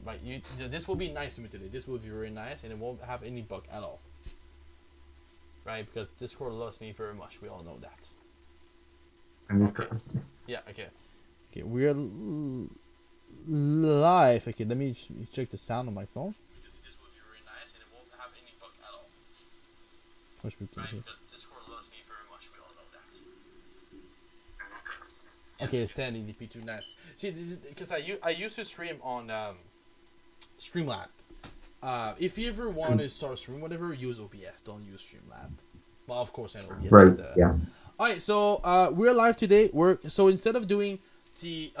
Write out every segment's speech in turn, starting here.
right? This will be nice to me today. This will be very nice, and it won't have any bug at all, right? Because Discord loves me very much. We all know that. Okay. Yeah. Okay. Okay. We're live. Okay. Let me check the sound on my phone. This will be very nice, and it won't have any bug at all. Right? Because Discord loves me very much. We all know that. Okay, it's 10 EDP2, nice. See, this is because I used to stream on Streamlab. If you ever want to start a stream, whatever, use OBS. Don't use Streamlab. Well, of course, I know OBS is the... Yeah. All right, so we're live today. So instead of doing the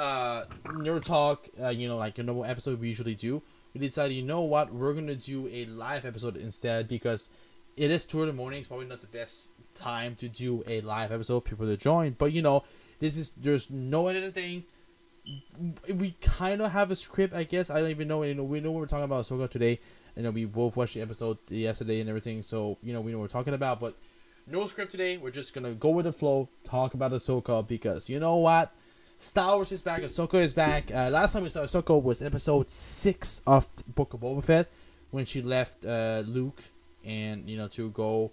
nerd talk, like a normal episode we usually do, we decided, you know what, we're gonna do a live episode instead because it is 2 in the morning. It's probably not the best time to do a live episode. People to join, but there's no editing. We kind of have a script, I guess. I don't even know. We know we're talking about Ahsoka today. We both watched the episode yesterday and everything, so we know what we're talking about. But no script today. We're just gonna go with the flow, talk about Ahsoka because you know what, Star Wars is back. Ahsoka is back. Last time we saw Ahsoka was episode 6 of Book of Boba Fett when she left Luke and to go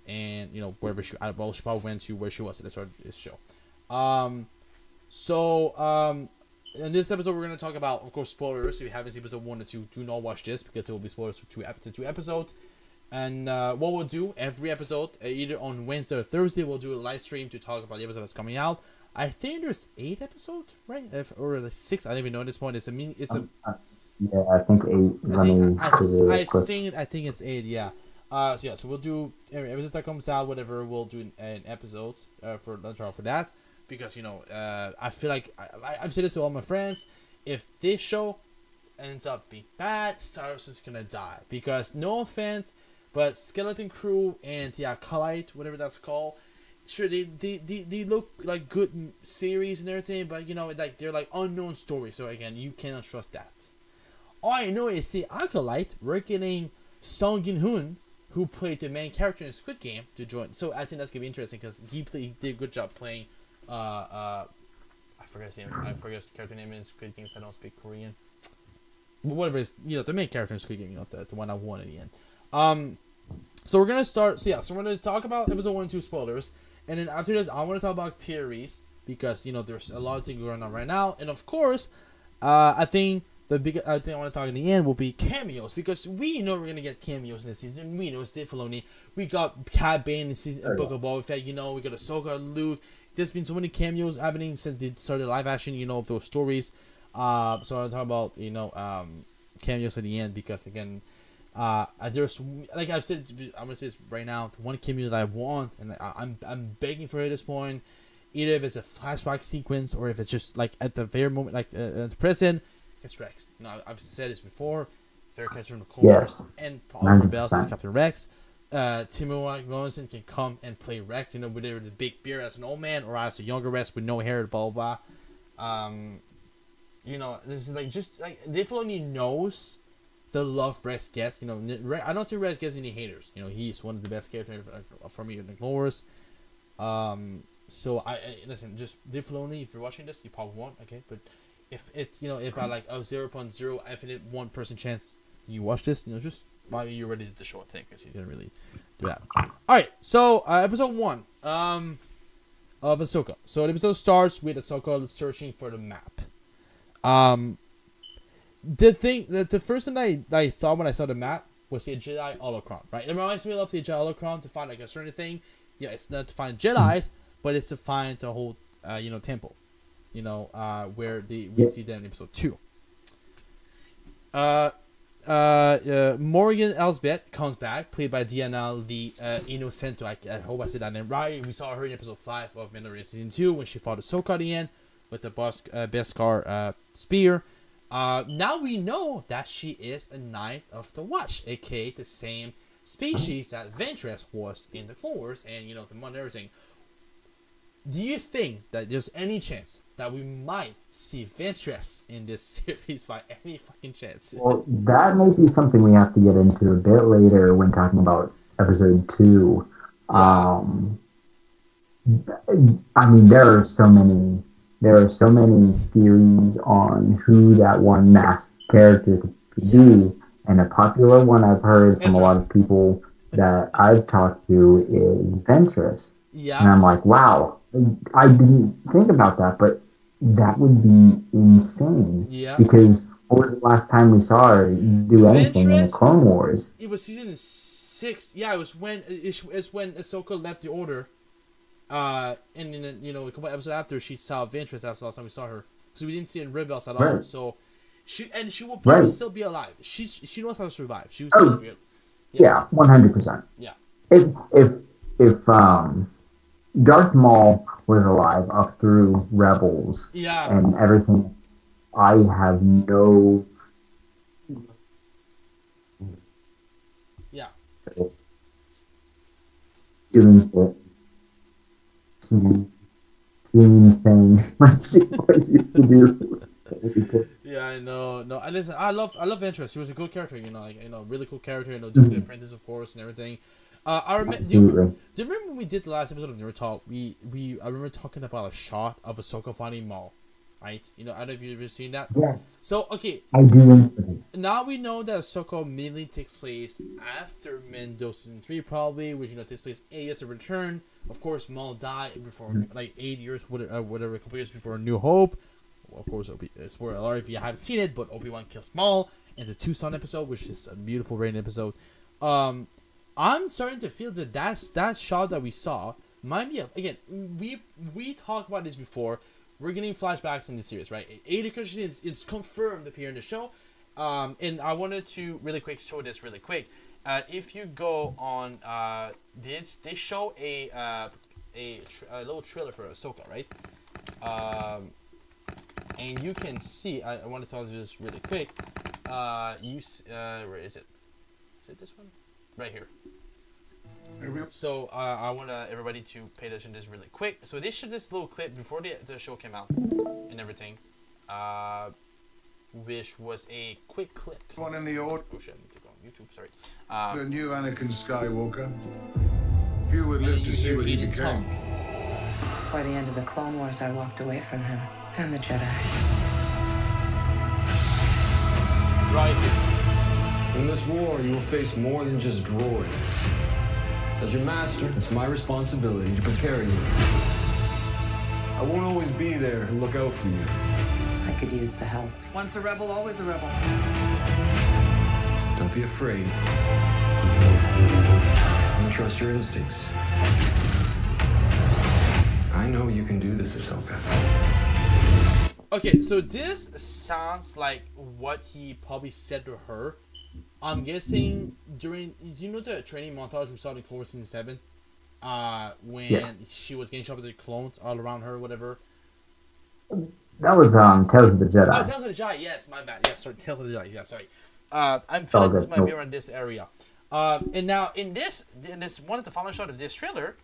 and wherever she probably went to where she was at the start of this show. In this episode, we're going to talk about, of course, spoilers. If you haven't seen episode 1 or 2, do not watch this because there will be spoilers for two episodes. And what we'll do every episode, either on Wednesday or Thursday, we'll do a live stream to talk about the episode that's coming out. I think there's 8 episodes, right? Or 6. I don't even know at this point. Yeah, I think 8. I think it's 8. Yeah. So we'll do every episode that comes out, whatever. We'll do an episode for that. Because I feel like I've said this to all my friends. If this show ends up being bad, Star Wars is gonna die. Because no offense, but Skeleton Crew and the Acolyte, whatever that's called, sure they look like good series and everything, but they're like unknown stories. So again, you cannot trust that. All I know is the Acolyte. We're getting Song Gin-hoon, who played the main character in Squid Game, to join. So I think that's gonna be interesting because he did a good job playing. I forget his name. I forget his character name in Squid Games. I don't speak Korean. But whatever it is, the main character in Squid Game, the one I won at the end. So we're gonna start. So we're gonna talk about episode 1 and 2 spoilers, and then after this, I want to talk about theories because there's a lot of things going on right now, and of course, I think the big thing I want to talk in the end will be cameos because we know we're gonna get cameos in this season. We know it's Dave Filoni. We got Cad Bane in season Book of Boba Fett. We got Ahsoka, Luke. There's been so many cameos happening since they started live action, of those stories. So I want to talk about, cameos at the end because, again, there's, like I've said, I'm going to say this right now, one cameo that I want, and I'm begging for it at this point, either if it's a flashback sequence or if it's just, like, at the very moment, like, at the present, it's Rex. I've said this before, fair catch from the corners, and Paul Bells is Captain Rex. Timothy Robinson can come and play Rex, whether the big beard as an old man or as a younger Rex with no hair, blah blah blah. This is just like Dave Filoni knows the love Rex gets. I don't think Rex gets any haters. He's one of the best characters for me in the Clone Wars. So I listen, just Dave Filoni, if you're watching this, you probably won't, okay? But if it's if I like 0.0 infinite 1% chance you watch this, just you already did the short thing because you didn't really do that. Alright, so episode 1 of Ahsoka. So the episode starts with Ahsoka searching for the map. The first thing I thought when I saw the map was the Jedi holocron, right? It reminds me of the Jedi holocron to find like a certain thing. Yeah, it's not to find Jedis, but it's to find the whole temple. Where we see them in episode 2. Morgan Elsbeth comes back, played by Diana Lee Innocento. I hope I said that name right. We saw her in episode 5 of Mandalorian season 2 when she fought Ahsoka at the end with the Beskar spear. Now we know that she is a Knight of the Watch, aka the same species that Ventress was in the Clone Wars and the Mon and everything. Do you think that there's any chance that we might see Ventress in this series by any fucking chance? Well, that may be something we have to get into a bit later when talking about episode 2. Yeah. I mean, there are so many theories on who that one masked character to Yeah, be. And a popular one I've heard from a Ezra. lot of people that I've talked to is Ventress. And Yeah, I'm like, wow, I didn't think about that, but that would be insane. yeah. Because what was the last time we saw her do anything in the Ventress. Clone Wars? It was season 6. Yeah, it was when it's when Ahsoka left the Order. And then a couple episodes after she saw Ventress. That's the last time we saw her. So we didn't see her in Rebels at all. Right, So she will probably right. still be alive. She knows how to survive. She will still Oh, be. Yeah, yeah, 100%. yeah, If Darth Maul was alive up through Rebels yeah, and everything, I have no yeah. doing the team thing like she always used to do. Yeah, I know. No, listen. I love Ventress. She was a good character. Really cool character. Do the Apprentice, of course, and everything. I remember. Absolutely. Do you remember when we did the last episode of Never Talk? I remember talking about a shot of Ahsoka finding Maul, right? I don't know if you've ever seen that. Yes, So okay, I do. now we know that Ahsoka mainly takes place after Mando season 3, probably, which takes place 8 years of return. Of course, Maul died before like 8 years, whatever, a couple years before New Hope. Well, of course, spoiler alert if you haven't seen it, but Obi-Wan kills Maul in the Tucson episode, which is a beautiful rain episode. I'm starting to feel that shot that we saw might be again. We talked about this before. We're getting flashbacks in the series, right? Aiden Christensen it's confirmed appear in the show. And I wanted to really quick show this really quick. If you go on, they show a little trailer for Ahsoka, right? And you can see. I want to tell you this really quick. Where is it? Is it this one? Right here. So I want everybody to pay attention to this really quick. So they showed this little clip before the show came out and everything, which was a quick clip. One in the order. Oh shit! I need to go on YouTube. Sorry. The new Anakin Skywalker. Few would And live then to you see hear what he Aiden talk. became. By the end of the Clone Wars, I walked away from him and the Jedi. Right here. In this war, you will face more than just droids. As your master, it's my responsibility to prepare you. I won't always be there to look out for you. I could use the help. Once a rebel, always a rebel. Don't be afraid. And trust your instincts. I know you can do this, Ahsoka. Okay, so this sounds like what he probably said to her. I'm guessing during the training montage we saw in Clone Wars season 7, when she was getting shot with the clones all around her, whatever. That was Tales of the Jedi. Oh, Tales of the Jedi. Yes, my bad. Yes, sorry, Tales of the Jedi. Yeah, sorry. I'm feeling this might be around this area. And now in this one of the final shot of this trailer,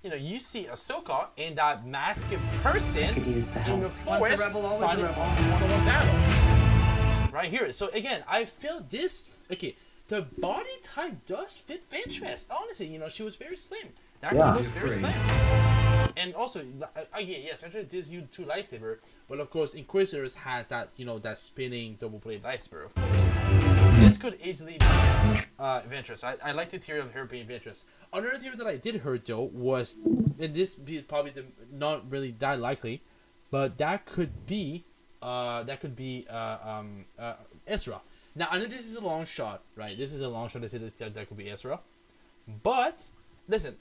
you see Ahsoka in that masked person Could use the help. in the Once a forest rebel, always a fighting rebel. on one-on-one battle. Right here. So again, I feel this. Okay, the body type does fit Ventress. Honestly, she was very slim. That Yeah. was very slim. And also, again, yes, Ventress did use 2 lightsaber, but of course, Inquisitors has that that spinning double-bladed lightsaber. Of course, this could easily be Ventress. I like the theory of her being Ventress. Another theory that I did hear though was, and this be probably not really that likely, but that could be Ezra. Now I know this is a long shot, right? This is a long shot. They say that could be Ezra, but listen,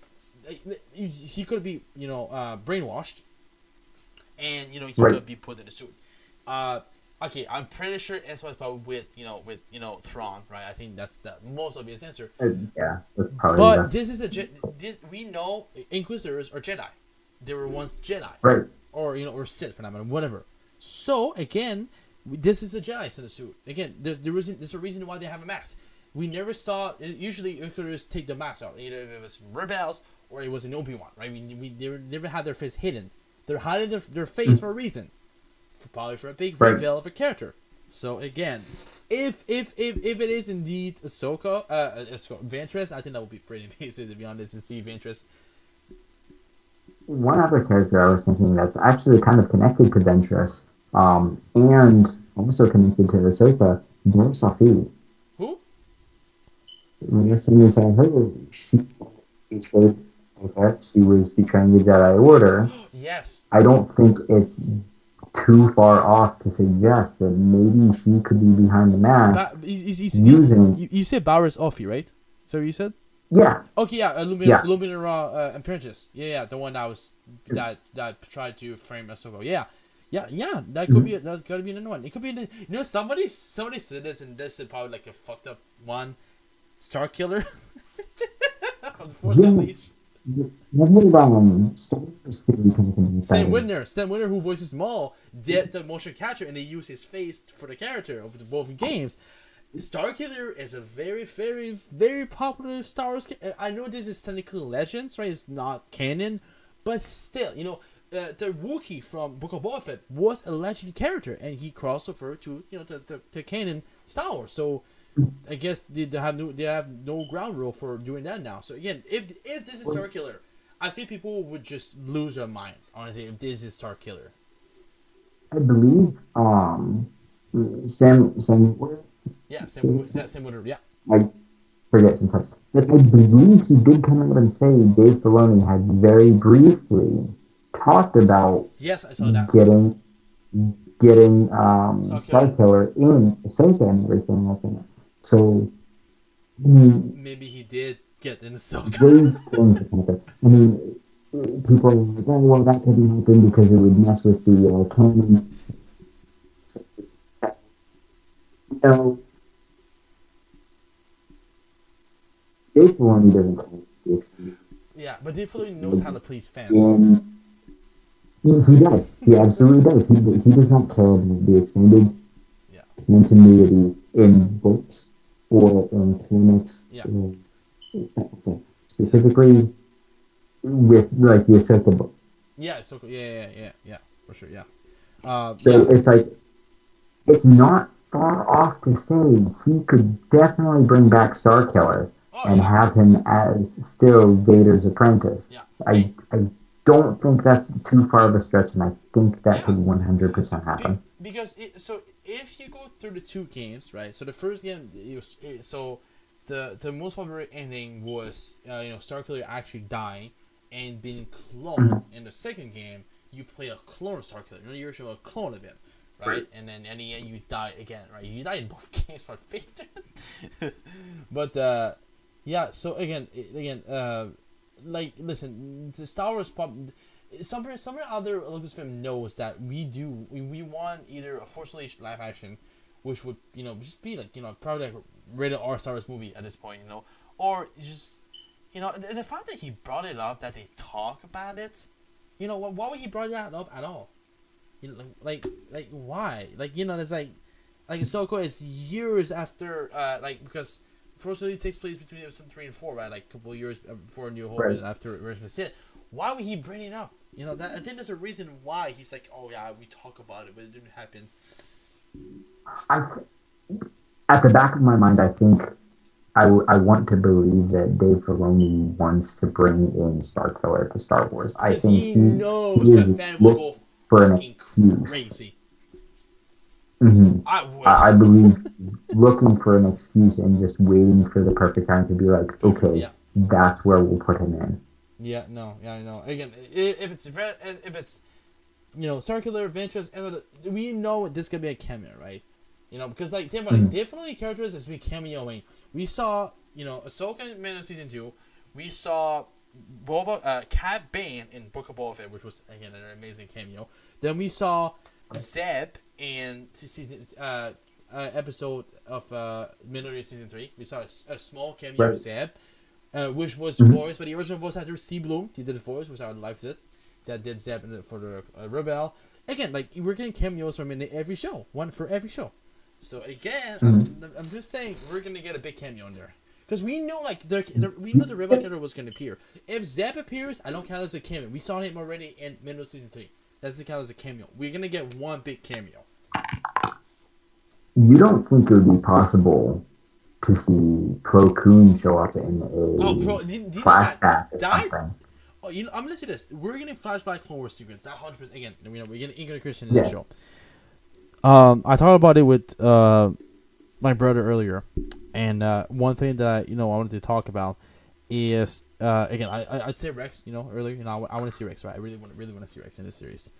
he could be brainwashed, and he could be put in a suit. Okay, I'm pretty sure Ezra's probably with Thrawn, right? I think that's the most obvious answer. Yeah, that's probably. But best. this is this we know Inquisitors are Jedi. They were once Jedi, Right. or Sith for that matter, whatever. So again, this is a Jedi in a suit. Again, there's a reason why they have a mask. We never saw. Usually, Inquisitors take the mask out, either if it was Rebels or it was an Obi-Wan, right? They never had their face hidden. They're hiding their face for a reason, probably for a big reveal of a character. So again, if it is indeed Ahsoka, Ventress, I think that would be pretty amazing to be honest to see Ventress. One other character I was thinking that's actually kind of connected to Ventress, and also connected to Ahsoka, Sophie. Who? Last time we saw her, she betrayed Ahsoka. She was betraying the Jedi Order. Yes. I don't think it's too far off to suggest that maybe she could be behind the mask using. You said Bowers Offie, right? So you said? Yeah. Okay, yeah, Luminara Apprentice. Yeah, the one that tried to frame Ahsoka. Yeah. That could be that could be another one. It could be somebody said this, and this is probably like a fucked up one. Star Killer from the Force Unleashed. Stan Whitner, who voices Maul, did the motion capture, and they use his face for the character of both games. Starkiller is a very, very, very popular Star Wars. I know this is technically Legends, right? It's not canon, but still, the Wookiee from Book of Boba Fett was a legend character, and he crossed over to the canon Star Wars. So I guess they have no ground rule for doing that now. So again, if this is Starkiller, I think people would just lose their mind, honestly, if this is Starkiller. I believe Sam Yeah, Sam Winter, yeah. I forget sometimes. But I believe he did come out and say Dave Filoni had very briefly talked about yes, I saw that. getting Starkiller in Ahsoka and everything like that. So maybe he did get in Ahsoka. I mean, people are like, oh, well, that could happen because it would mess with the canon. No. Dave Filoni doesn't care the extended. Yeah, but Dave Filoni knows how to please fans. He does. He absolutely does. He does not care about the extended continuity in books or in comics. Yeah. Specifically with like the Ahsoka book. Yeah, Ahsoka. Yeah, for sure. Yeah. It's like it's not far off to say he could definitely bring back Starkiller and have him as still Vader's apprentice. Yeah. I don't think that's too far of a stretch, and I think that could 100% happen. Because if you go through the two games, right? So the first game, the most popular ending was Starkiller actually dying and being cloned. In the second game, you play a clone of Starkiller. You're actually a clone of him. Right, and then in the end you die again, right? You die in both games, my favorite. But so again, like listen, the Star Wars somewhere other Lucasfilm knows that we want either a Force Unleashed live action, which would just be like probably like rated R Star Wars movie at this point, or just the fact that he brought it up, that they talk about it, why would he brought that up at all? Like why? It's like Ahsoka is years after because Force Unleashed takes place between episode 3 and 4, right? Like a couple of years before New Hope and after Revenge of the Sith. Why would he bring it up? That I think there's a reason why he's like, oh yeah, we talk about it, but it didn't happen. At the back of my mind, I think I want to believe that Dave Filoni wants to bring in Starkiller to Star Wars. I think he knows that fan will go fucking crazy. Mm-hmm. I believe he's looking for an excuse and just waiting for the perfect time to be like, okay, that's where we'll put him in. Yeah, no, I know. Again, if it's Circular Adventures, we know this could be a cameo, right? Because like Dave Filoni characters has been cameoing. We saw Ahsoka in Man of Season 2. We saw Cad Bane in Book of Boba Fett, which was again an amazing cameo. Then we saw Zeb in episode of Mandalorian Season 3. We saw a small cameo of Zeb, which was voiced by the original voice actor Steve Bloom. He did the voice, which I liked it. That did Zeb for the Rebel. Again, like we're getting cameos from every show, one for every show. So again, I'm just saying we're gonna get a big cameo in there. Because we know, we know the Rebel character was going to appear. If Zeb appears, I don't count it as a cameo. We saw him already in Mandalorian Season 3. That doesn't count as a cameo. We're going to get one big cameo. You don't think it would be possible to see Plo Koon show up in a flashback or something? Oh, I'm going to say this. We're getting flashback Clone Wars sequence. That 100%. Again, we're getting Ingrid Christian in the show. I talked about it with my brother earlier, and one thing that I wanted to talk about is again I'd say Rex. Earlier, I want to see Rex. Right, I really want to see Rex in this series.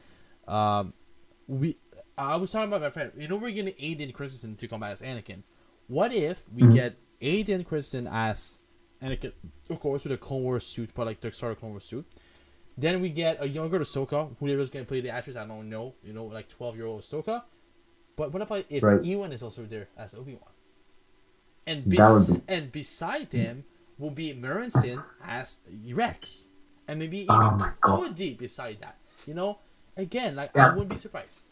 We I was talking about my friend. We're getting Aiden Christensen to come as Anakin. What if we get Aiden Christensen as Anakin, of course, with a Clone Wars suit, but like the start of Clone Wars suit. Then we get a younger Ahsoka, who is going to play the actress. I don't know, like 12-year-old Ahsoka. But what about if Ewan is also there as Obi-Wan? And beside him will be Merensin as Rex, and maybe even Cody beside that. Again, like I wouldn't be surprised.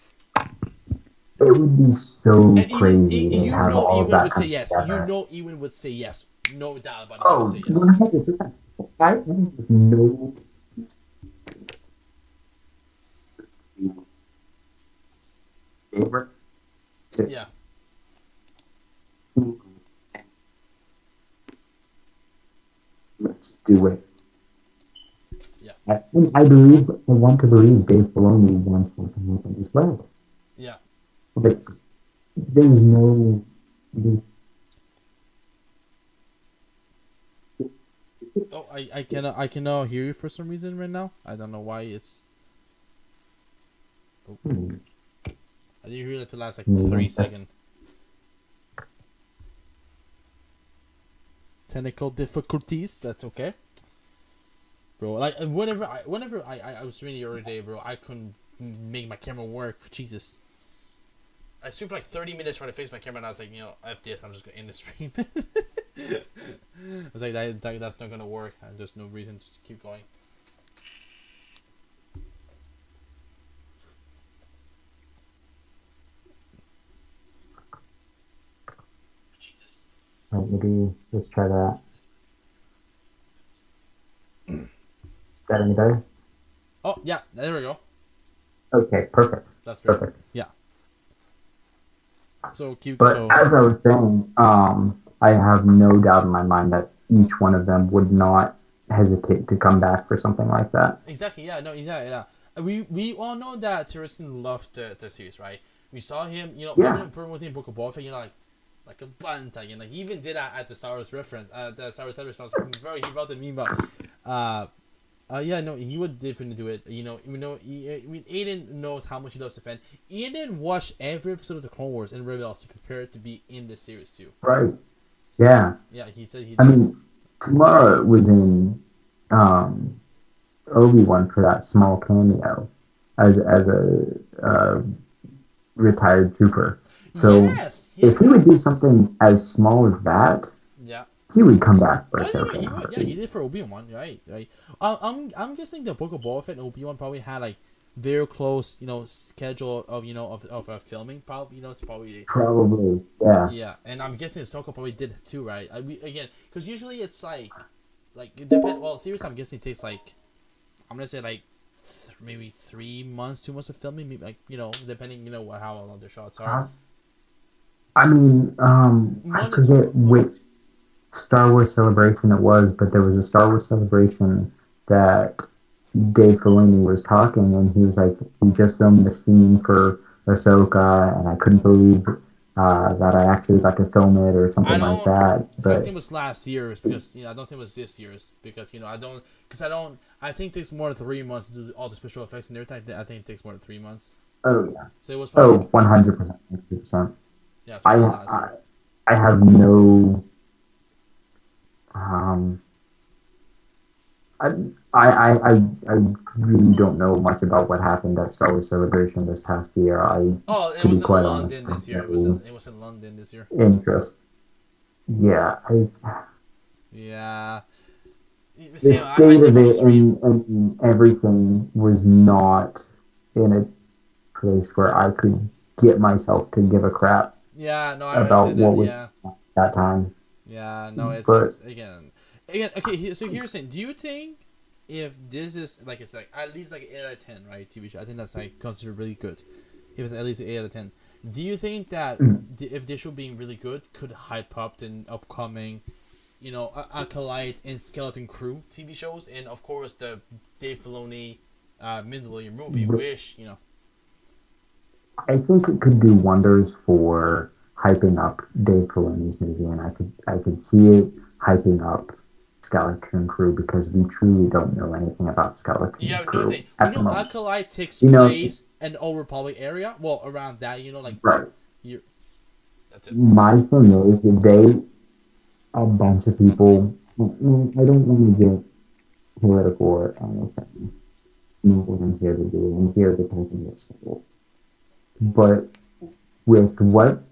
It would be so crazy Even, to have all Ewan that would say yes. together. Ewan would say yes. No doubt about it. Oh, He would say yes. 100%. I have no. Yeah. Let's do it. Yeah. I want to believe Dave Filoni wants something like this as well. Yeah. But there's no. Oh, I cannot hear you for some reason right now. I don't know why it's. Oh. I didn't hear it the last 3 seconds. Technical difficulties. That's okay, bro. Like whenever I was reading the other day, bro, I couldn't make my camera work. Jesus. I streamed for 30 minutes trying to fix my camera, and I was like, F this, I'm just going to end the stream. I was like, that's not going to work, and there's no reason to keep going. Jesus. Maybe let's try that. Is that any better? Oh, yeah, there we go. Okay, perfect. That's perfect. Perfect. Yeah. So as I was saying, I have no doubt in my mind that each one of them would not hesitate to come back for something like that. Exactly. Yeah. No. Exactly. Yeah. We all know that Terrison loved the series, right? We saw him. Even within Book of Boba Fett, like a bunta. He even did that at the Star Wars reference, the Star Wars celebration. I was like, bro, he brought the meme up. Yeah, no, he would definitely do it. Aiden knows how much he loves to fan. Aiden watched every episode of the Clone Wars and Rebels to prepare to be in the series too. Right. So, yeah. Yeah, he said he did. I mean, Tamara was in Obi-Wan for that small cameo as a retired trooper. So if he would do something as small as that, he would come back for Ahsoka. He did for Obi-Wan, right? I'm guessing the Book of Boba Fett and Obi-Wan probably had very close, schedule of filming. Probably, it's probably. Probably, yeah. Yeah, and I'm guessing Ahsoka probably did too, right? Again, because usually it's like it depends. Well, seriously, I'm guessing it takes I'm gonna say maybe 3 months, 2 months of filming, maybe depending, how long the shots are. I mean, I forget which Star Wars Celebration it was, but there was a Star Wars Celebration that Dave Filoni was talking, and he was like, we just filmed the scene for Ahsoka, and I couldn't believe that I actually got to film it or something like that. But I think it was last year's because I don't think it was this year's because I think it takes more than 3 months to do all the special effects and everything. I think it takes more than 3 months. Oh yeah. So it was probably 100%, 100%. Yeah, I have no. I really don't know much about what happened at Star Wars Celebration this past year. It was in London this year. It was in London this year. Interest. Yeah. Yeah. The state of it and everything was not in a place where I could get myself to give a crap. Yeah, no, I about what was at that time. Yeah, no, it's just, again. Okay. So here's the thing: do you think if this is it's at least an 8 out of 10, right? TV show, I think that's considered really good. If it's at least an 8 out of 10, do you think that if this show being really good could hype up the upcoming, Acolyte and Skeleton Crew TV shows, and of course the Dave Filoni, Mandalorian movie, which I think it could do wonders for hyping up Dave Filoni's movie, and I could see it hyping up Skeleton Crew because we truly don't know anything about Skeleton Yeah, no Crew thing. at the moment. Alkali takes You know, place in Old Republic area. Well, around that, like right. you. That's it. My thing is, a bunch of people. I don't want to get political or anything. It's not what I'm here to do. I'm here to talk about stuff. But with what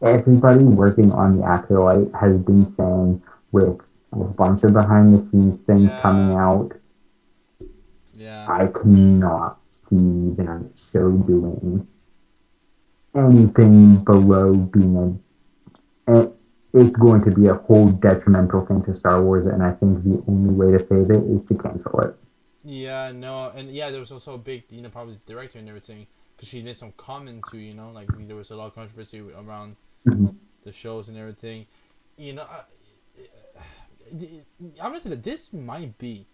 everybody working on the Acolyte has been saying, with a bunch of behind the scenes things coming out, I cannot see that show doing anything below being it's going to be a whole detrimental thing to Star Wars, and I think the only way to save it is to cancel it. Yeah, no, and there was also a big, probably director and everything, because she made some comment to, like there was a lot of controversy around the shows and everything. I'm gonna say that this might be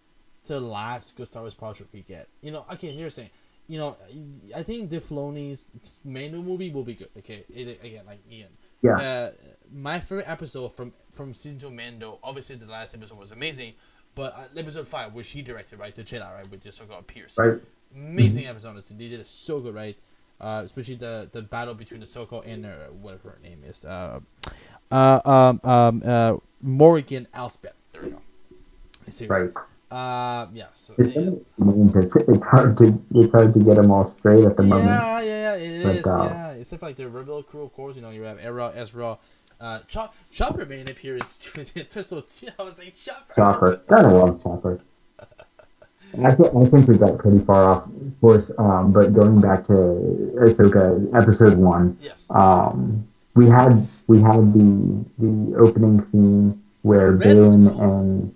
the last good Star Wars project we get. Okay, here's saying, I think Dave Filoni's Mando movie will be good. Okay, again, like Ian. Yeah. My favorite episode from season 2 of Mando, obviously the last episode was amazing, but episode 5, which he directed, right, the Jedi, right, with Ahsoka Pierce, right, amazing episode. They did it so good, right? Especially the battle between Ahsoka and whatever her name is, Morgan Elspeth. There we go. Seriously. Right. So it's hard to get them all straight at the moment. Yeah, it is. Yeah, except for like the Rebel crew, of course. You have Ezra, Chopper made an appearance in episode 2. I was like, Chopper. I love Chopper. I think we got pretty far off course. But going back to Ahsoka episode 1, yes. We had the opening scene where Balin and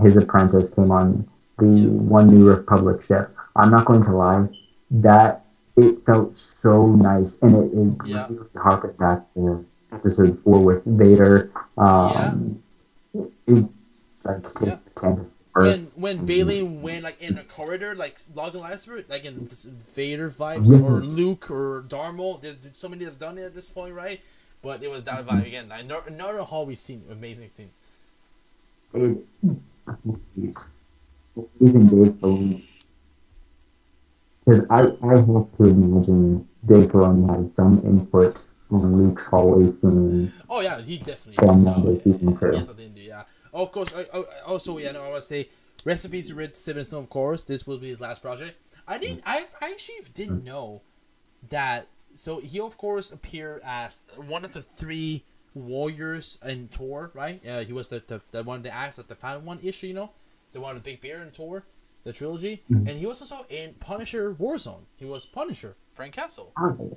his apprentice came on the One New Republic ship. I'm not going to lie, that it felt so nice, and it really harkened back to episode 4 with Vader. When Balin went like in a corridor, like logging lightsaber, like in Vader vibes, or Luke or Darth Maul. There's so many that have done it at this point, right? But it was that vibe again. Another Hallway scene, amazing scene. Using Dave Filoni, because I have to imagine Dave Filoni had some input on Luke's hallway scene. Oh yeah, he definitely did. Yes, I did. Yeah. Oh, of course. I also, I want to say, rest in peace to Red Stevenson. Of course, this will be his last project. I actually didn't know that. So he of course appeared as one of the 3 warriors in Thor, right? He was the one that acts like the final one issue, the one with the big bear in Thor, the trilogy, and he was also in Punisher Warzone. He was Punisher, Frank Castle,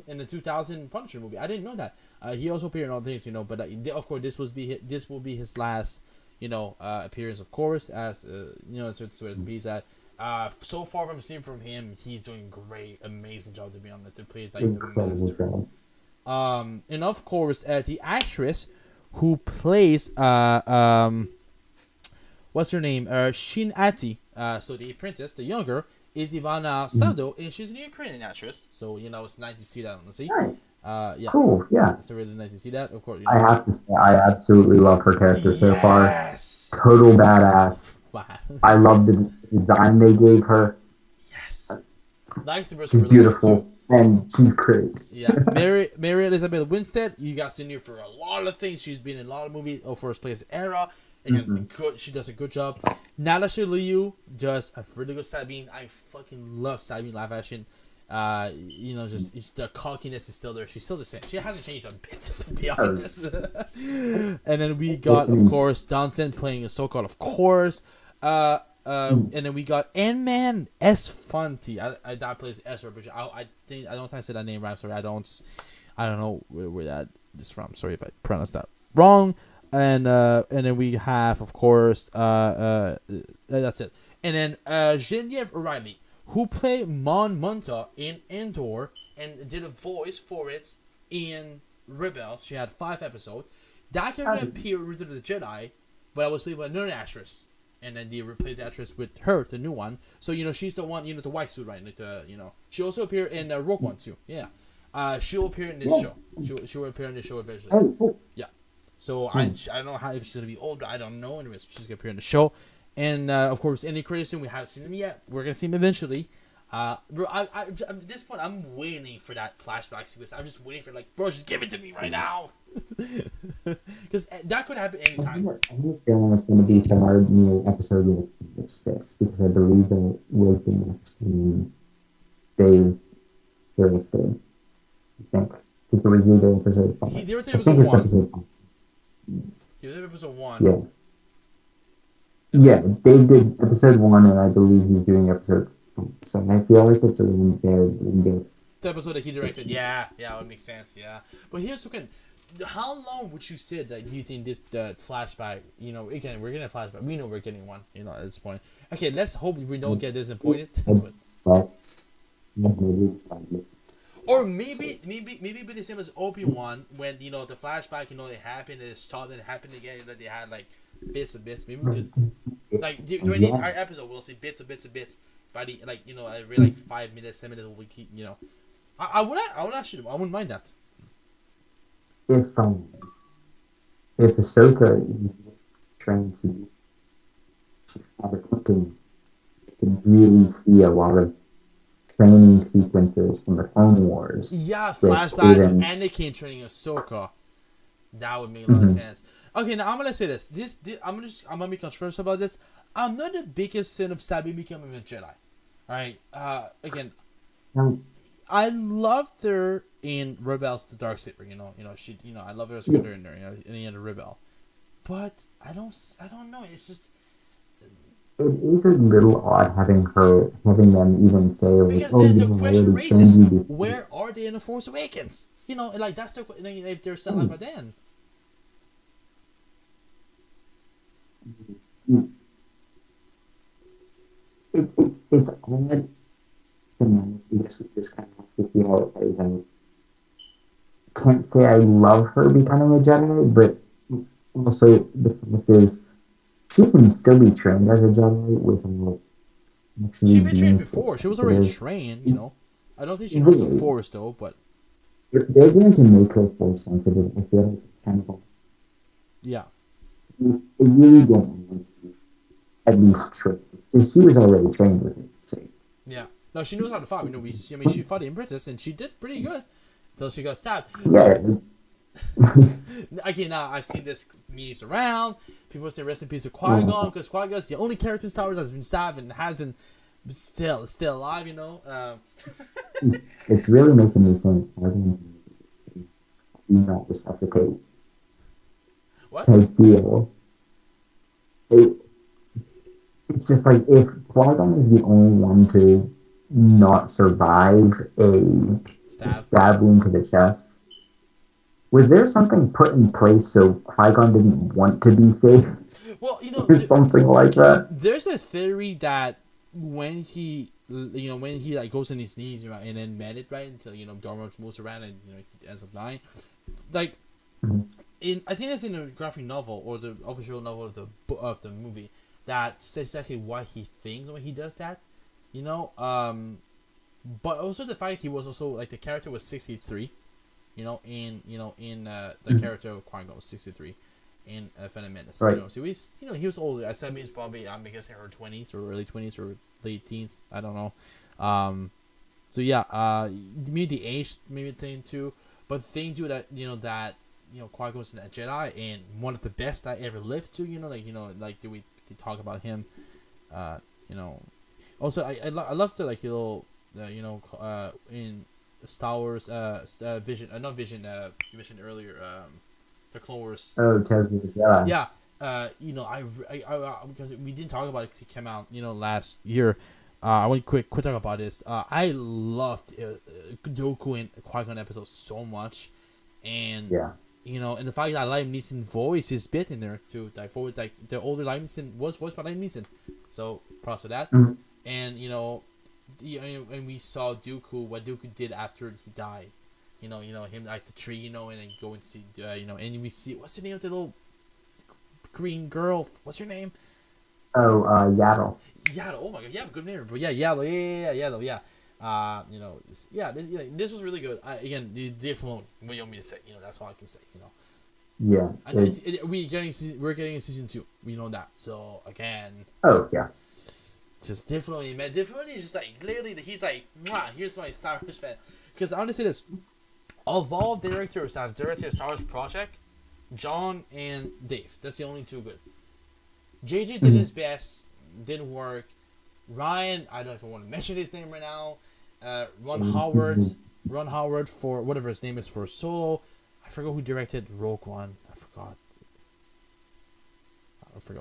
in the 2000 Punisher movie. I didn't know that. He also appeared in other things, but of course this will be his last, appearance, of course, as so as piece that. So far from seeing from him, he's doing great, amazing job, to be honest. To play like the master. And of course, the actress who plays what's her name? Shin Ati. So the apprentice, the younger, is Ivana Sado, and she's a Ukrainian actress. So it's nice to see that, honestly. Yeah. Cool. Yeah. It's really nice to see that. Of course. I have to say, I absolutely love her character so far. Total badass. I love the design they gave her. Yes. Nice to She's really beautiful. And she's great. Yeah, Mary Elizabeth Winstead, you guys seen her for a lot of things. She's been in a lot of movies of First Place era. Again, good. She does a good job. Natasha Liu does a really good Sabine. I fucking love Sabine live action. Just the cockiness is still there. She's still the same. She hasn't changed a bit, to be honest. And then we got, of course, Downton playing Ahsoka, of course. And then we got Ant-Man Esfanti. That plays Ezra Bridger. I don't think I said that name right. I'm sorry. I don't know where that is from. Sorry if I pronounced that wrong. And then we have, of course, that's it. And then Genevieve O'Reilly, who played Mon Mothma in Endor and did a voice for it in Rebels. She had 5 episodes. That character appeared in Return of the Jedi, but I was played by another actress. And then they replaced the actress with her, the new one. So, she's the one, the white suit, right? Like she also appeared in Rogue One, too. Yeah. She will appear in this show. She will appear in this show eventually. Oh, cool. Yeah. So I don't know how if she's gonna be older. I don't know. Anyways, she's gonna appear in the show, and of course, Andy Christensen. We haven't seen him yet. We're gonna see him eventually. Bro, at this point, I'm waiting for that flashback sequence. I'm just waiting for bro, just give it to me right now, because that could happen anytime. I have a feeling it's going to be somewhere near episode 6 because I believe that it was the next day birthday. I think it was either episode 5. They were I think it's episode 5. Yeah, they were episode 1. Yeah. Yeah, Dave did episode 1, and I believe he's doing episode 5. So I feel like it's around there. The episode that he directed, yeah, it would make sense, yeah. But here's the thing: how long would you say that do you think this flashback? Again, we're getting a flashback. We know we're getting one. At this point. Okay, let's hope we don't get disappointed. Or maybe be the same as Obi-Wan when the flashback it happened and it stopped and it happened again. They had bits of bits. Maybe because during the entire episode we'll see bits of bits. By the every 5 minutes, 10 minutes we keep I wouldn't mind that. If Ahsoka is trained to be attempting to really see a lot of training sequences from the Clone Wars. Yeah, flashback to Anakin training Ahsoka. That would make a lot of sense. Okay, now I'm gonna say this. I'm gonna be controversial about this. I'm not the biggest fan of Sabine becoming a Jedi. Alright, again, I loved her in Rebels the Darksaber, she I love her as a character in there, in the end of Rebel. But I don't know, it's just it is a little odd having them even say because the question raises where are they in the Force Awakens? That's the if they're still alive by then. It's odd to me. I guess we just kind of have to see how it plays out. Can't say I love her becoming a Jedi, but also the fact is she can still be trained as a Jedi without actually. She's been trained before. She was already trained, I don't think she knows the Force though, but if they're going to make her Force sensitive, I feel like it's kind of yeah. I really don't want to at least train. Because she was already trained with it. So. Yeah. No, she knows how to fight. She fought the Impritus and she did pretty good until she got stabbed. Yeah. Again, now I've seen this memes around. People say rest in peace to Qui-Gon because Qui-Gon's the only character in Star Wars that's been stabbed and hasn't still alive. It's really making me think. Do not resuscitate. What? Type deal. It's just like if Qui-Gon is the only one to not survive a stab wound to the chest, was there something put in place so Qui-Gon didn't want to be saved? Well, something like that. There's a theory that when he goes on his knees, and then meditate right until Darth Vader moves around and he ends up dying, I think it's in the graphic novel or the official novel of the movie. That's exactly why he thinks when he does that, but also the fact he was also the character was 63, in the character of Qui-Gon was 63 in Phantom Menace. Right. So he's he was older. At 7 he's probably I'm guessing her 20s or early 20s or late teens. I don't know. So yeah, maybe the age maybe thing too, but the thing too that that Qui-Gon was a Jedi and one of the best I ever lived to. Do we talk about him? Also I love the little in Star Wars Vision not Vision you mentioned earlier the Clone Wars. Oh, yeah. Yeah. I because we didn't talk about it because it came out last year. I want to quick talk about this. I loved Dooku and Qui-Gon episode so much, and yeah. And the fact that Liam Neeson voiced his bit in there too, the older Liam Neeson was voiced by Liam Neeson, so props of that. Mm-hmm. And and we saw Dooku, what Dooku did after he died, him like the tree, and then go and see, and we see what's the name of the little green girl? What's her name? Oh, Yaddle. Yaddle. Oh my god, you have a good name, but yeah, Yaddle. Yeah. This was really good. Again, Dave Filoni. What you want me to say? That's all I can say. Yeah. I know we're getting a season 2. We know that. So again. Oh yeah. Just Dave Filoni, man. Dave Filoni is just like literally. He's like, mwah, here's my Star Wars fan. Because I want to say this: of all directors that have directed a Star Wars project, John and Dave. That's the only two good. JJ did his best. Didn't work. Ryan, I don't know if I want to mention his name right now. Ron Howard for whatever his name is for Solo. I forgot who directed Rogue One. I forgot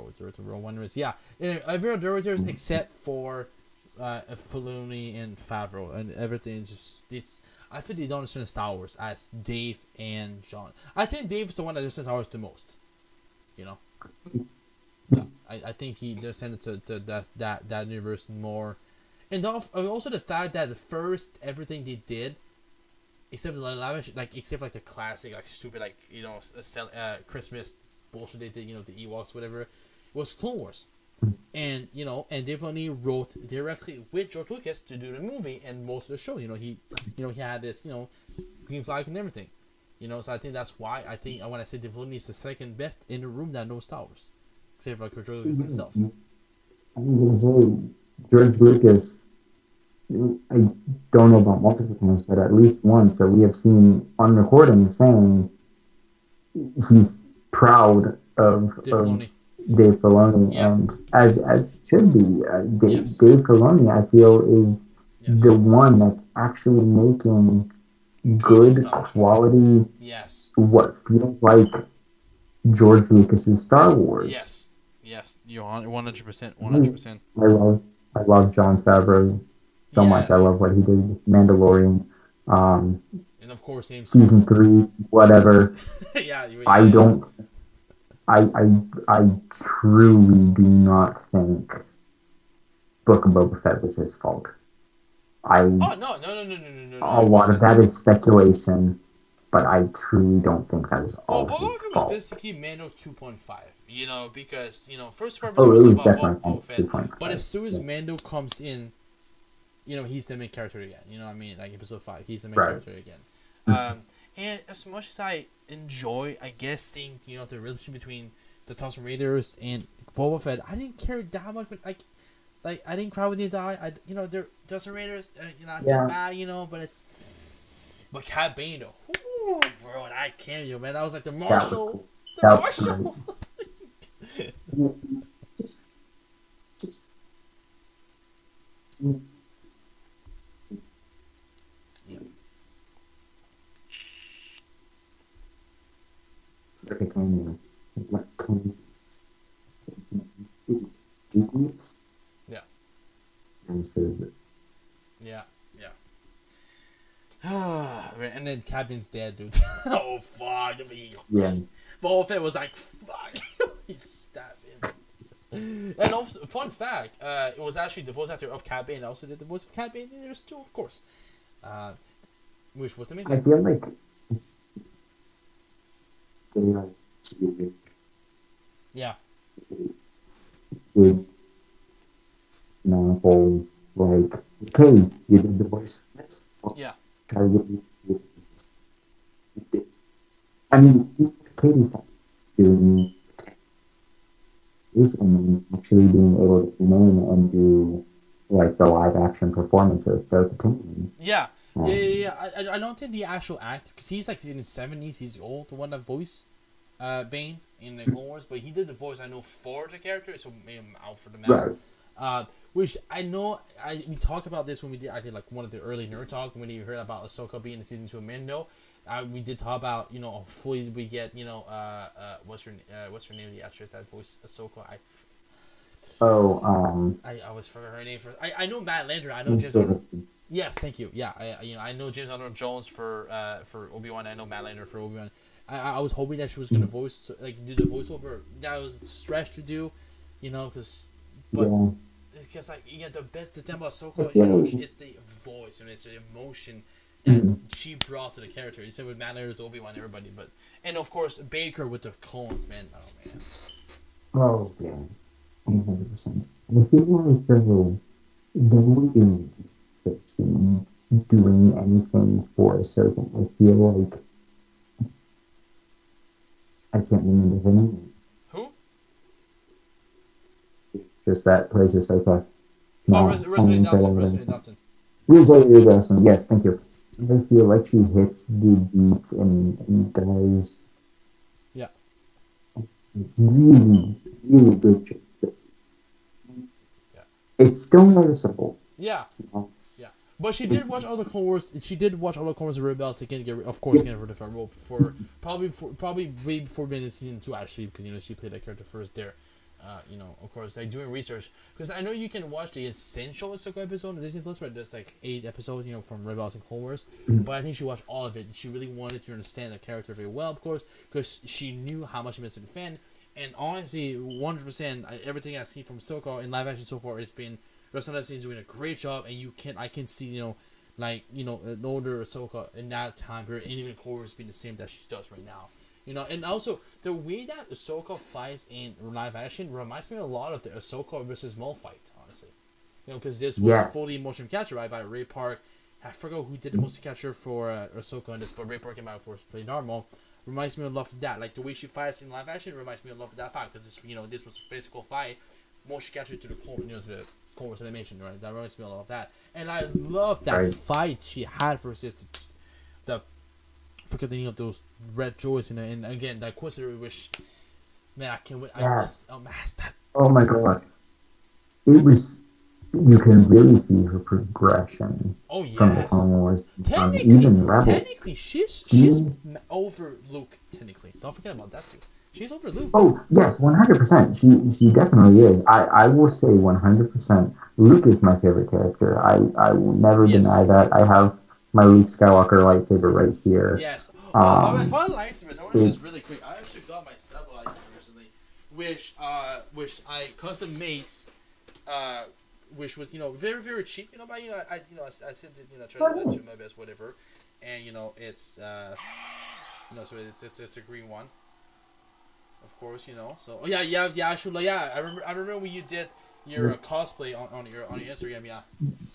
what directed Rogue One is. Yeah, every other directors except for Filoni and Favreau, and everything it's. I think they don't understand Star Wars as Dave and John. I think Dave is the one that understands Star Wars the most. Yeah, I think he understands to that universe more, and also the fact that the first everything they did, except the lavish, except the classic stupid Christmas bullshit they did, the Ewoks whatever, was Clone Wars, and Dave Filoni wrote directly with George Lucas to do the movie and most of the show. He had this green flag and everything, so I think that's why when I say Dave Filoni is the second best in the room that knows Star Wars. Except for George Lucas himself. I'm going to say, George Lucas, I don't know about multiple times, but at least once that we have seen on recording saying he's proud of Dave Filoni. Yeah. And as it should be, Dave Filoni, I feel, is the one that's actually making good quality, what feels like George Lucas's Star Wars. Yes, you're 100%. I love Jon Favreau so much. I love what he did with Mandalorian. And of course, season 3, whatever. I don't. I truly do not think Book of Boba Fett was his fault. No. A lot of that is speculation. But I truly don't think that is all his fault. Boba Fett was basically Mando 2.5, because, first it was about Boba Fett, 2.5. but as soon as Mando comes in, he's the main character again. Episode 5, he's the main character again. And as much as I enjoy, I guess, seeing, the relationship between the Tusken Raiders and Boba Fett, I didn't care that much, but, I didn't cry when they die. They're Tusken Raiders, I feel bad, but it's... But Cad Bane, though, ooh, bro, I can't, man. That was like the Marshal. The Marshal. Yeah. And then Cad Bane's dead, dude. Oh, fuck. Yeah. Boba Fett was like, fuck. He stabbed him. And also, fun fact, it was actually the voice actor of Cad Bane. Also did the voice of Cad Bane in There's 2, of course. Which was amazing. I feel like... Yeah. Good. Whole, okay, you did the voice of this. Yeah. I mean, Katie's doing this and actually being able to come in and do the live action performances of the team. Yeah. I don't think the actual actor, because he's in his 70s, he's old, the one that voiced Bane in the Clone Wars, but he did the voice, I know, for the character, so maybe I'm out for the man. Right. Which I know, we talked about this when we did, I think, one of the early Nerd Talk, when you heard about Ahsoka being in season 2 of Mando. We did talk about, hopefully we get, what's her name, the actress that voiced Ahsoka? I always forgot her name. I know Matt Lanter. I know James Arnold. Yes, thank you. Yeah, I know James Arnold Jones for Obi-Wan. I know Matt Lanter for Obi-Wan. I was hoping that she was gonna voice do the voiceover. That was a stretch to do, because you get the thing about Ahsoka, it's the voice and it's the emotion that she brought to the character. You said with Matt Lanter's Obi-Wan, everybody, and of course Baker with the clones, man. Oh man. Oh yeah, 100%. The thing was the way to doing anything for Ahsoka. I feel like I can't remember the name. Who? Just that plays Ahsoka. Oh, No, Rosalie Dawson. Rosalie Dawson. Rosalie Dawson. Yes, thank you. I feel like she hits the beat and does Yeah. really, really good job. Yeah. It's still noticeable. Yeah. You know? Yeah. But she did watch all the Clone Wars. She did watch all the Clone Wars and Rebels. Again, of course, get rid of her role before probably way before being in season 2 actually, because she played that character first there. Of course, like doing research, because I know you can watch the essential Ahsoka episode on Disney Plus, where there's like 8 episodes, from Rebels and Clone Wars. But I think she watched all of it. She really wanted to understand the character very well, of course, because she knew how much she missed to defend. And honestly, 100%, everything I've seen from Ahsoka in live action so far, it's been Rosanna is doing a great job, and I can see an older Ahsoka in that time period, and even Clone Wars being the same that she does right now. And also the way that Ahsoka fights in live action reminds me a lot of the Ahsoka versus Maul fight, honestly. Because this was fully motion capture, right, by Ray Park. I forgot who did the motion capture for Ahsoka in this, but Ray Park came out, of course, played normal. Reminds me a lot of that. Like the way she fights in live action reminds me a lot of that fight, because this was a physical fight, motion capture to the Clone Wars animation, right? That reminds me a lot of that, and I love that fight she had versus the forget the name of those red droids, and again that Inquisitor, which, man, I can't wait. Oh my god, it was. You can really see her progression. Oh yes. From the Clone Wars. Even Rebels. Technically, she's over Luke. Technically, don't forget about that too. She's over Luke. Oh yes, 100%. She definitely is. I will say 100%. Luke is my favorite character. I will never deny that. I have my Luke Skywalker lightsaber right here. Yes. My lightsabers. I want to just really quick. I actually got my Stable lightsaber recently, which I custom made, which was very very cheap. But I sent it. Tried to do my best, whatever, and it's so it's a green one. Of course, So actually, I remember when you did your cosplay on your Instagram. Yeah.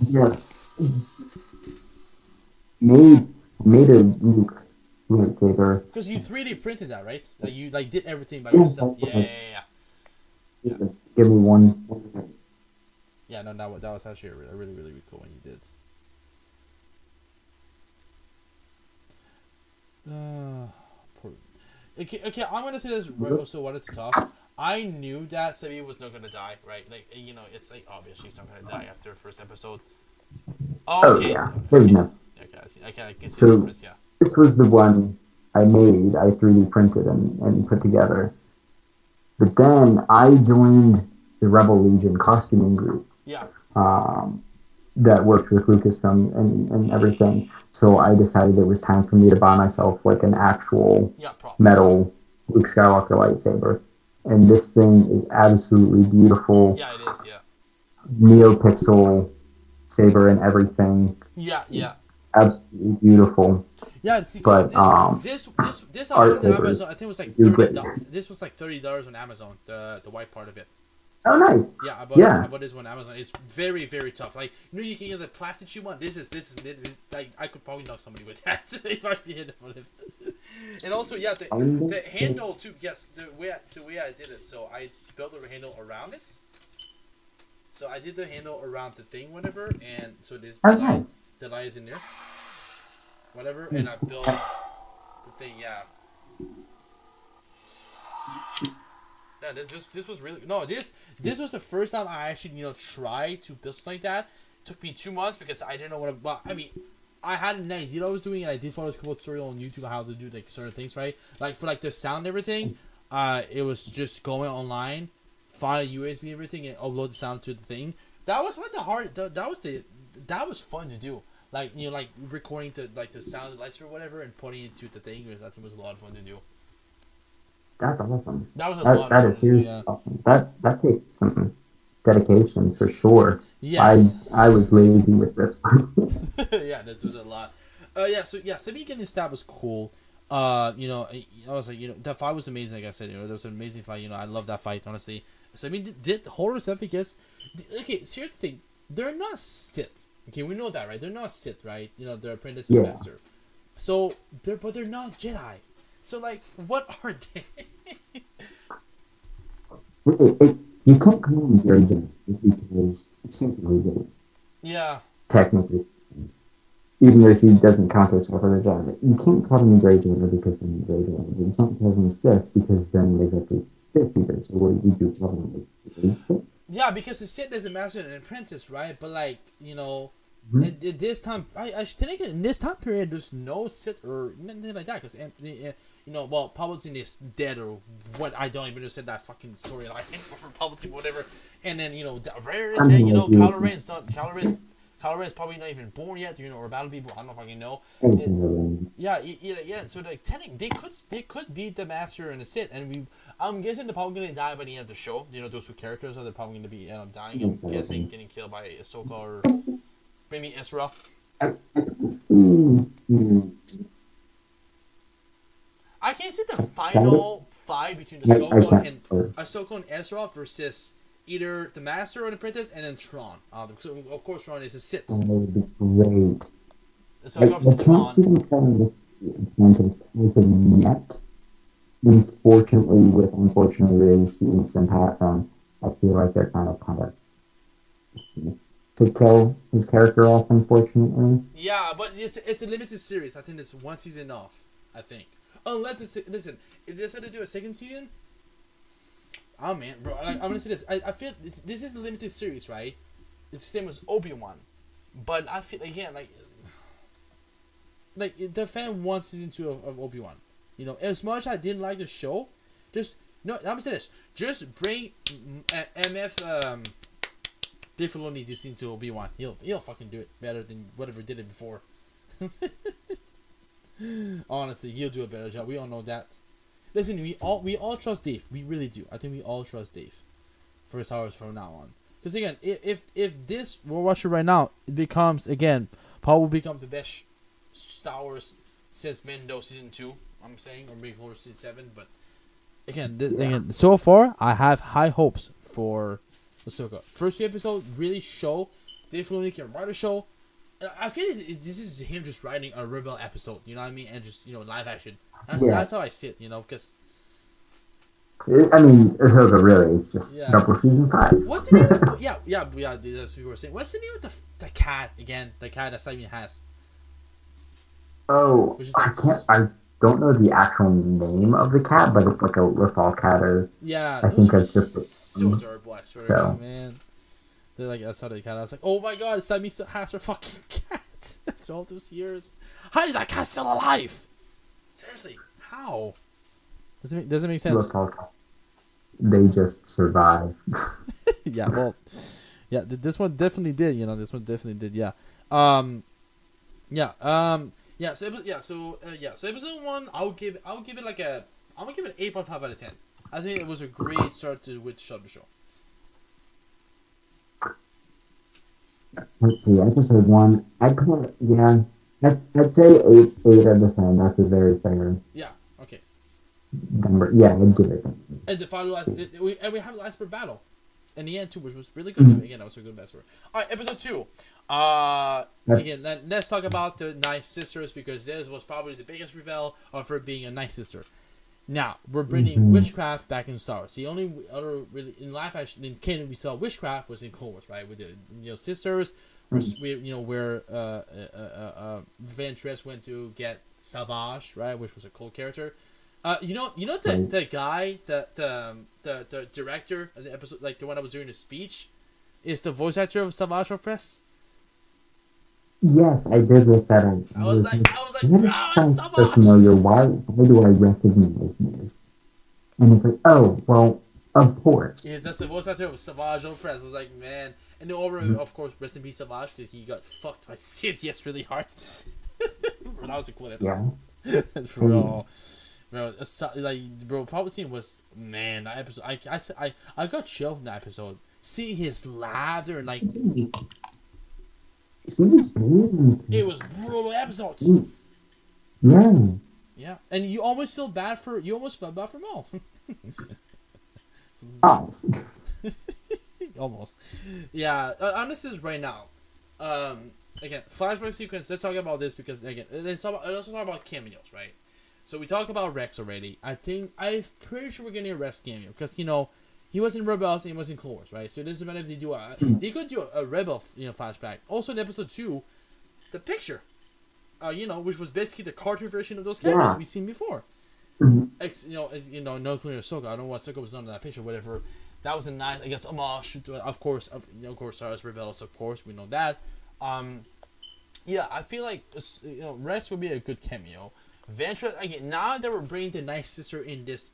Yeah. Made a Luke lightsaber. Because you 3D printed that, right? Like you did everything by yourself. Yeah. Give me one. Yeah, no, that was actually a really, really, really cool one you did. Okay, I'm gonna say this right also wanted to talk. I knew that Sabi was not gonna die, right? Like it's like obvious she's not gonna die after the first episode. Okay. Yeah. There's no. Okay, I can see the difference. Yeah. This was the one I made. I 3D printed and put together. But then I joined the Rebel Legion costuming group. Yeah. That worked with Lucasfilm and everything. So I decided it was time for me to buy myself like an actual metal Luke Skywalker lightsaber. And this thing is absolutely beautiful. Yeah, it is, yeah. NeoPixel saber and everything. Yeah. Absolutely beautiful. Yeah, but this on Amazon, I think it was like $30. This was like $30 on Amazon. The white part of it. Oh, nice. Yeah, I bought this one on Amazon. It's very, very tough. Like you can get the plastic sheet one. This is like I could probably knock somebody with that if I hit it with it. And also, yeah, the handle too. Yes, the way I did it. So I built the handle around it. So I did the handle around the thing, whatever, and so this the light is in there, whatever, and I built the thing. Yeah. Yeah, this was really this was the first time I actually tried to build something like that. It took me 2 months because I didn't know what. But I mean, I had an idea what I was doing, and I did follow a couple of tutorials on YouTube on how to do like certain things, right? Like for like the sound and everything, it was just going online, find a USB everything, and upload the sound to the thing. That was what that was fun to do. Like like recording the sound of the lights or whatever and putting it to the thing. I think it was a lot of fun to do. That's awesome. That was a lot. That is seriously awesome. That takes some dedication for sure. Yes. I was lazy with this one. Yeah, that was a lot. Sabi getting stabbed was cool. I was like, that fight was amazing. Like I said, there was an amazing fight. I love that fight, honestly. Sabi did hold herself because, okay, so here's the thing. they're not Sith. Okay, we know that, right? They're not Sith, right? You know, they're apprentice and master. So they're not Jedi. So like, what are they? You can't call him Grey Jedi because simply did Yeah. technically. Even though he doesn't count himself as a Jedi. You can't call him Grey Jedi because then Grey Jedi. You can't call him Sith because then exactly Sith either. So what do you call him? Sith? Yeah, because the Sith is a master and an apprentice, right? But like, you know, at this time, I think in this time period, there's no Sith or anything like that. Because you know, well, Palpatine is dead or what? I don't even understand that fucking storyline for Palpatine, whatever. And then you know, Rare is dead. You know, Kylo Ren's not. Kylo Ren's probably not even born yet. You know, or battle people. I don't fucking know. Yeah. So like, technically, they could beat the Master and the Sith, and I'm guessing they're probably gonna die by the end of the show. You know, those two characters are probably gonna be end up dying. I'm guessing getting killed by Ahsoka or maybe Ezra. I can't see the final fight between Ahsoka and Ezra versus either the Master or the Apprentice, and then Tron. So of course, Tron is a Sith. That would be great. Ahsoka versus Tron. Yet. Unfortunately, really seeing some pass on. I feel like they're kind of to kill his character off. Unfortunately. Yeah, but it's a limited series. I think it's one season off. I think. Unless listen, if they decide to do a second season, oh man, bro, I'm gonna say this. I feel this is a limited series, right? It's the same as Obi-Wan, but I feel again like the fan wants season 2 of Obi-Wan. You know, as much as I didn't like the show, just no. I'm gonna say this. Just bring MF Dave Filoni to season 2 Obi-Wan. He'll fucking do it better than whatever did it before. Honestly, he'll do a better job. We all know that. Listen, we all trust Dave. We really do. I think we all trust Dave for Star Wars from now on. Because again, if this we're watching right now, it becomes again probably become the best Star Wars since Mando season 2. I'm saying, or maybe closer season 7. But again, so far I have high hopes for Ahsoka. First few episodes really show Dave Filoni can write a show. I feel this is him just writing a Rebel episode, you know what I mean, and just live action. That's how I see it, because. I mean, Ahsoka really, it's just double season 5. What's the name? That's what we were saying. What's the name of the cat again? The cat that Simon has. Oh, I don't know the actual name of the cat, but it's like a Lithal cat, or I think that's just so adorable. I swear to God, man. They're like, I saw the cat. I was like, oh my God, Sammy still has her fucking cat after all those years. How is that cat still alive? Seriously, how? Doesn't make sense. They just survive. Yeah, well, this one definitely did. This one definitely did. Yeah. So episode 1, I'll give it like I'm gonna give it 8.5 out of 10. I think it was a great start to the show. Let's see, episode 1. I'd say 8 out of 10. That's a very fair. Yeah. Okay. Number. Yeah, I'd give it. And the final we have the lightsaber battle, in the end too, which was really good too. Again, that was a good lightsaber. All right, episode 2. Again, let's talk about the Night Sisters, because this was probably the biggest reveal of her being a Night Sister. Now we're bringing witchcraft back in Star Wars. The only other really in live action in canon we saw witchcraft was in Clone Wars, right? With the sisters, where Ventress went to get Savage, right, which was a cool character. The guy, the director of the episode, like the one that was doing the speech, is the voice actor of Savage Opress. Yes, I did look that up. I was like, it's Savage. Familiar. Why do I recognize this? And it's like, oh, well, of course. Yeah, that's the voice actor of Savage Opress. I was like, man. And of course, rest in peace, Savage, because he got fucked by Sidious really hard. That was a cool episode. Yeah. Bro, Palpatine was, man, that episode. I got chilled in that episode. See his laughter and like. It was brutal episodes. Yeah. Yeah, and you almost felt bad for Maul. Almost. Yeah. On this is right now. Again, flashback sequence. Let's talk about this because again, let's also talk about cameos, right? So we talked about Rex already. I'm pretty sure we're getting a Rex cameo because he was in Rebels and he was in Clone Wars, right? So it doesn't matter if they do they could do a Rebel flashback. Also in episode 2, the picture, which was basically the cartoon version of those characters we've seen before. No including Ahsoka. I don't know what Ahsoka was on in that picture, whatever. That was a nice, I guess, homage to, of course, Star Wars Rebels. Of course, we know that. Yeah, I feel like Rex would be a good cameo. Ventress, again, now that we're bringing the nice sister in this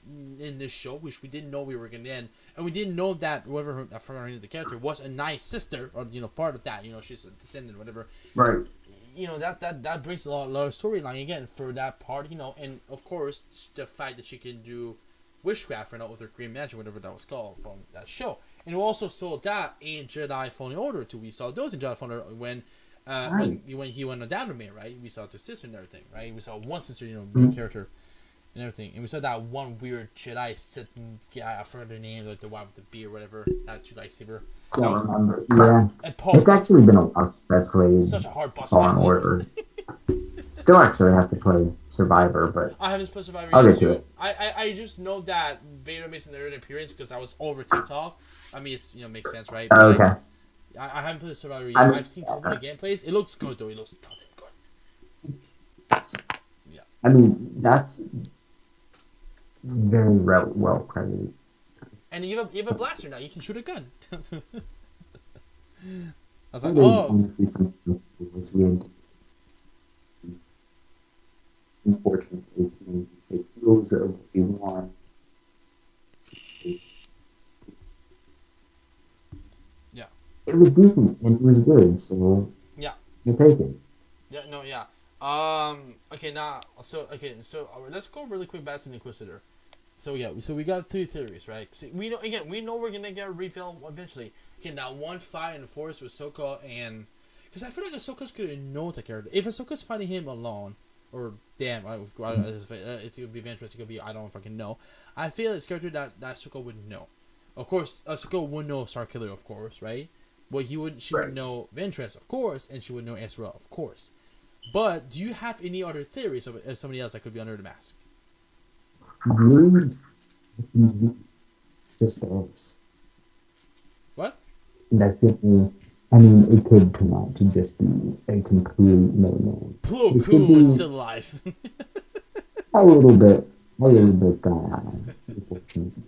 show, which we didn't know we were gonna end, and we didn't know that whoever I forgot her name, the character was a nice sister, or part of that. She's a descendant, whatever. Right. That brings a lot of storyline again for that part. And of course the fact that she can do witchcraft with her green magic, whatever that was called from that show, and we also saw that in Jedi Fallen Order too. We saw those in Jedi Fallen Order when he went on Dathomir, right? We saw the sister and everything, right? We saw one sister, main character and everything, and we saw that one weird Jedi Sith guy. I forgot their name, like the one with the beard, whatever. That two lightsaber. Can't remember. Yeah, it's actually been a while since I played such a hard boss Fallen fight. Order. Still actually have to play Survivor, but I haven't played Survivor I'll yet get to too. it. I just know that Vader makes an early appearance because that was over TikTok. I mean, it's makes sense, right? Oh, okay. I haven't played Survivor yet. I've seen a couple of gameplays. It looks good though. It looks goddamn good. Yeah. I mean, that's very well credited. And you have a blaster now. You can shoot a gun. I was like, There's oh. honestly something was weird. Unfortunately, it feels of Obi-Wan. Yeah. It was decent and it was good, so Yeah. you take it. Yeah. No. Yeah. Okay. Now. So. Okay. So let's go really quick back to the Inquisitor. So yeah. So we got 3 theories, right? See, we know we're gonna get a reveal eventually. Okay. Now one fight in the forest with Ahsoka and because I feel like Ahsoka's gonna know the character. If Ahsoka's fighting him alone. Or damn, it could be Ventress, it could be I don't fucking know. I feel it's character that Ahsoka would know. Of course, Ahsoka would know Starkiller, of course, right? But she would know Ventress, of course, and she would know Ezra, of course. But do you have any other theories of somebody else that could be under the mask? Really? Just us. What? That's it. I mean, it could turn out to just be a complete no-no. Plo Koon is still alive. a little bit gone, unfortunately.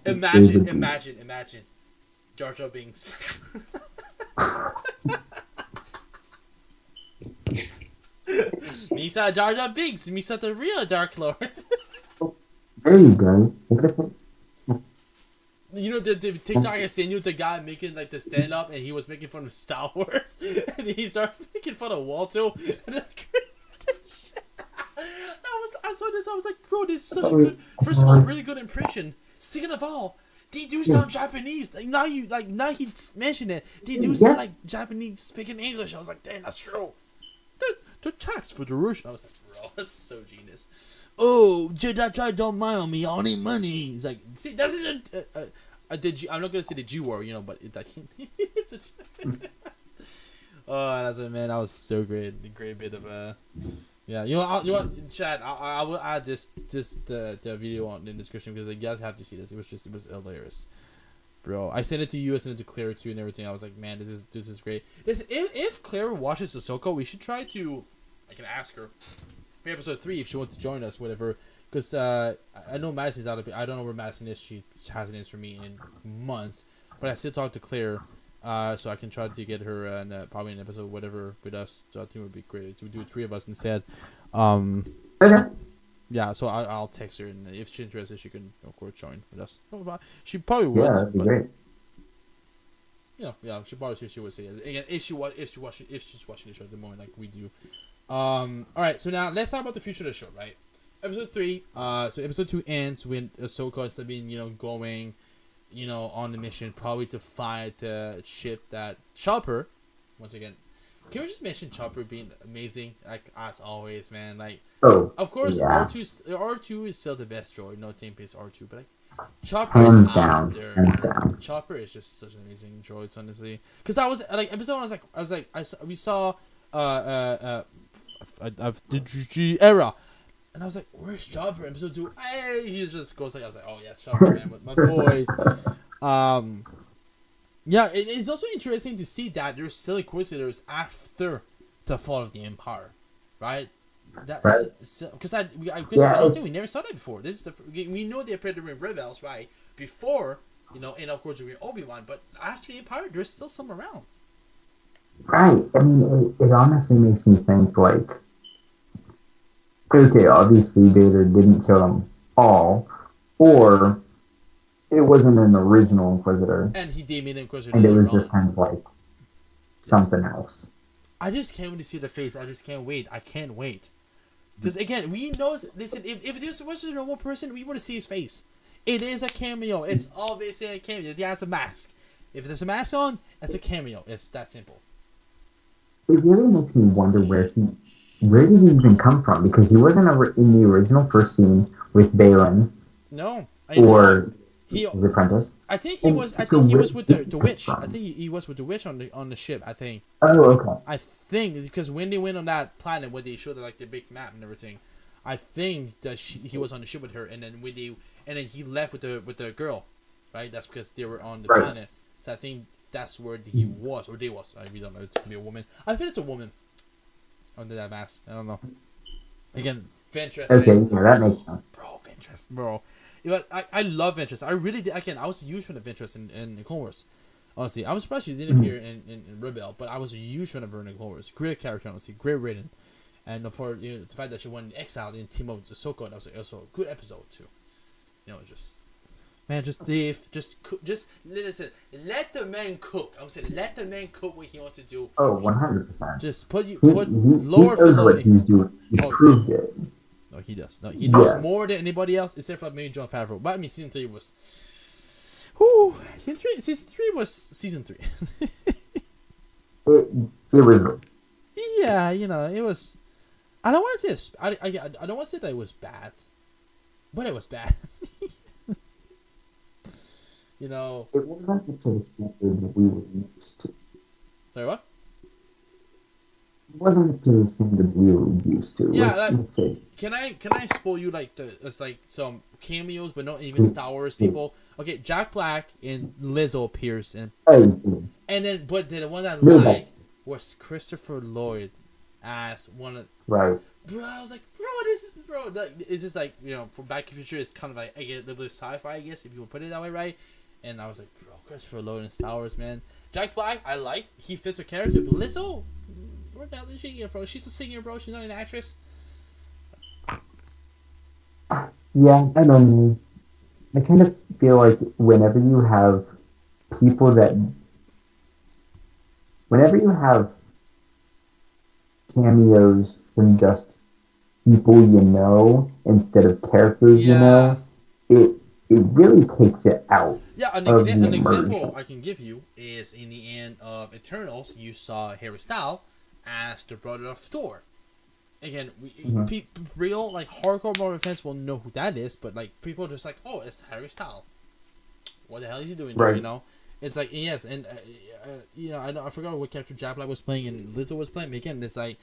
Imagine. Jar Jar Binks. Misa Jar Jar Binks. Misa the real Dark Lord. There you go. What if the TikTok I seen you the guy making like the stand up and he was making fun of Star Wars and he started making fun of Walto and I saw this, I was like, bro, this is such a good, first of all, really good impression. Second of all, they do sound Japanese. Now he mentioned it. They do sound like Japanese speaking English. I was like, damn, that's true. The tax for the Russian. I was like, bro, that's so genius. Oh, Jedi tried don't mind me. I need money. He's like, see, that's I'm not gonna say the G word, but it's oh, that's it, man. That was so great. The great bit of yeah. You know, Chad. I will add the video in the description because you guys have to see this. It was hilarious, bro. I sent it to you. I sent it to Claire too, and everything. I was like, man, this is great. If Claire watches Ahsoka, we should try to. I can ask her. Episode 3 if she wants to join us, whatever, because I know Madison's out of it. I don't know where Madison is. She hasn't answered me in months, but I still talk to Claire, so I can try to get her probably an episode whatever with us. So I think it would be great to do 3 of us instead. Okay. Yeah, so I'll text her, and if she's interested, she can of course join with us. She probably would. Yeah, that'd be great. Yeah, she probably would say yes. Again, if she's watching the show at the moment like we do. Alright, so now let's talk about the future of the show, right? Episode 3, so episode 2 ends with Ahsoka instead of being, going, on the mission, probably to find the ship that Chopper, once again, can we just mention Chopper being amazing, like as always, man? Like, Oh, of course, yeah. R2 is still the best droid. No team based R2, but like, Chopper is Hands out down. there. Hands down. Chopper is just such an amazing droid, honestly. Because that was like episode one. We saw the era, and I was like, "Where's Chopper?" Episode 2, hey, he just goes like, I was like, "Oh yes, Chopper, man, with my boy." Yeah, it's also interesting to see that there's still Inquisitors after the fall of the Empire, right? Right. Because I don't think we never saw that before. This is we know they appeared during Rebels, right? Before, and of course during Obi-Wan, but after the Empire, there's still some around. Right. I mean, it honestly makes me think, like, okay, obviously Vader didn't kill them all, or it wasn't an original Inquisitor, And they made Inquisitor and it later was on. just kind of like something else. I just can't wait to see the face. I just can't wait. I can't wait. Because again, we know. Listen, if this was a normal person, we would see his face. It is a cameo. It's obviously a cameo. Yeah, it's a mask. If there's a mask on, it's a cameo. It's that simple. It really makes me wonder where did he even come from? Because he wasn't in the original first scene with Balin No, or he. his apprentice. I think he was. I So think he where was with did the he witch. come I from? think he was with the witch on the ship. I think. Oh, okay. I think because when they went on that planet where they showed like the big map and everything, I think that he was on the ship with her, and then he left with the girl, right? That's because they were on the Right. planet. So I think that's where he was, or they was. I really don't know. It's gonna be a woman. I think it's a woman under that mask. I don't know. Again, Ventress. Okay, Man. yeah, that makes sense. Bro, Ventress, bro. But I love Ventress. I really did. Again, I was a huge fan of Ventress in Clone Wars. Honestly, I was surprised she didn't appear in Rebel, but I was a huge fan of her in Clone Wars. Great character, honestly, great written, and for the fact that she went exiled in Team of Ahsoka, that was also a good episode too. Just man, just Dave, just cook, just listen. Let the man cook. I'm saying, let the man cook what he wants to do. Oh, 100%. Just put He Lord knows what he's doing. He's proved it. No, he does. No, he knows Yes. more than anybody else, except for maybe John Favreau. But I mean, season 3 was. Whoo! Season 3 was season 3. It was. Yeah, it was. I don't want to say it's. I don't want to say that it was bad, but it was bad. It wasn't up to the standard that we were used to. Sorry, what? It wasn't up to the standard we were used to. Yeah, let's say. Can I spoil you it's like some cameos, but not even Star Wars people? Okay, Jack Black and Lizzo appears and then but the one that I liked was Christopher Lloyd as one of. Right. Bro, I was like, this is like, from Back to the Future, it's kind of like, I get a little bit of sci-fi, I guess, if you would put it that way, right? And I was like, bro, Christopher Lloyd in Star Wars, man. Jack Black, I like, he fits her character, but Lizzo, where the hell did she get from? She's a singer, bro, she's not an actress. Yeah, I don't know. I kind of feel like whenever you have cameos from just people you know instead of characters you know, it really takes it out. Yeah, an immersion. example I can give you is in the end of Eternals, you saw Harry Styles as the brother of Thor. Again, real like hardcore Marvel fans will know who that is, but like people are just like, oh, it's Harry Styles. What the hell is he doing there? It's like, yes, and I forgot what character Jack Black was playing and Lizzo was playing. But again, it's like,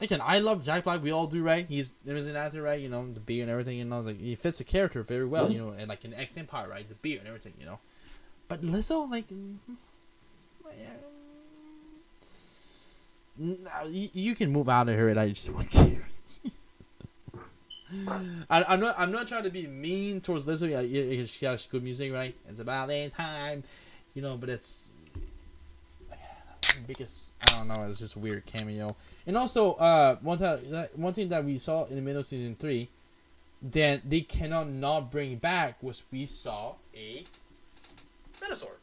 again, I love Jack Black. We all do, right? He's an actor, right? The beard and everything, and I was like, he fits the character very well, and like in X Empire, right? The beard and everything, But Lizzo, like, you can move out of here, and I just won't care. I'm not trying to be mean towards Lizzo. Yeah, she has good music, right? It's about that time, but it's because I don't know. It's just a weird cameo. And also, one thing that we saw in the middle of season 3, then they cannot not bring back was we saw a Minosaur,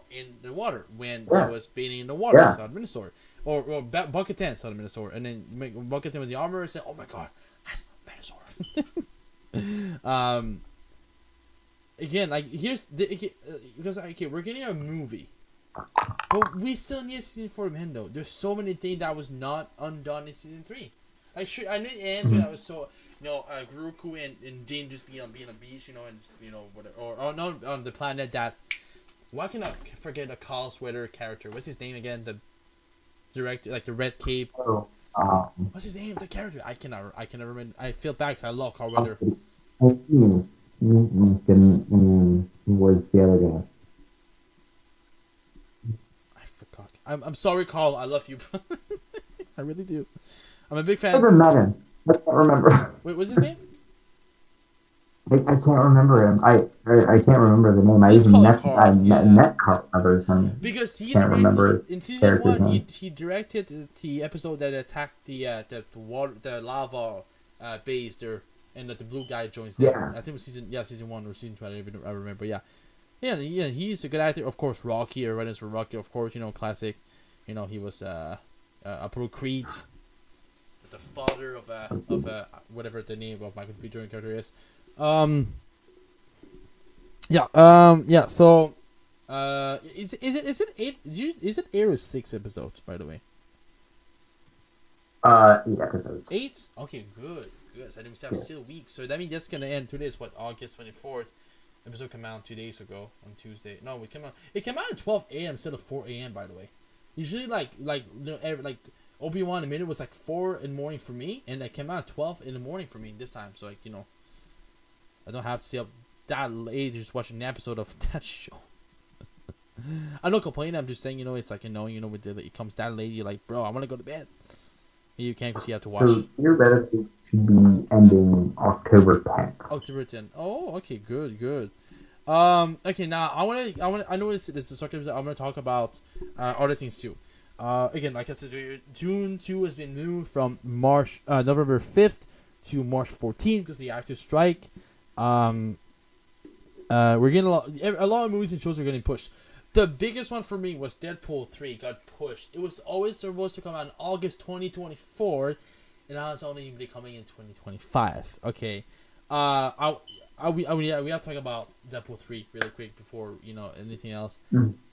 in the water when he was bathing in the water. We saw a Minosaur, or Bucket-10 saw the Minosaur, and then Bucket-10 with the armor said, "Oh my God, that's Minosaur." Again, like here's because we're getting a movie, But we still need a season 4 of him, though. There's so many things that was not undone in season 3. Like, sure, I knew it ends when I was so, Guruku and Din just being on a beach, and, whatever. Or no, on the planet that. Why can I forget the Carl Sweater character? What's his name again? The director, like the red cape. What's his name? The character. I cannot remember. I feel bad because I love Carl Weather. Was the other guy? I forgot. I'm sorry, Carl. I love you. I really do. I'm a big fan. I never met him. I can't remember. Wait, what's his name? I can't remember him. I can't remember the name. I even met Carl Weathers and because he can't remember in season 1 name. he directed the episode that attacked the water, the lava base there, and that the blue guy joins them. Yeah. I think it was season 1 or season 2. I remember. Yeah, he's a good actor. Of course, Rocky or Reddits for Rocky. Of course, classic. He was Apollo Creed, the father of whatever the name of Michael B. Jordan character is. So is it 8? Is it 8 or 6 episodes, by the way? 8 episodes. 8? Okay, good. So then we have still weeks. So that means that's gonna end today. Is what, August 24th? Episode came out 2 days ago on Tuesday. No, it came out at 12 a.m. instead of 4 a.m. by the way. Usually like Obi-Wan minute was like 4 in the morning for me, and it came out at 12 in the morning for me this time. So I don't have to stay up that late just watching an episode of that show. I'm not complaining. I'm just saying, it's like annoying. With it comes that late, you're like, bro, I want to go to bed. You can't because you have to watch. So your benefit should be ending October 10th. October 10th. Oh, okay, good. Okay, now I know this is the circumstance. I'm gonna talk about other things too. Again, like I said, June 2 has been moved from November 5th to March 14th because the actors strike. We're getting a lot of movies and shows are getting pushed. The biggest one for me was Deadpool 3 got pushed. It was always supposed to come out in August 2024, and now it's only be coming in 2025. Okay, we have to talk about Deadpool 3 really quick before anything else.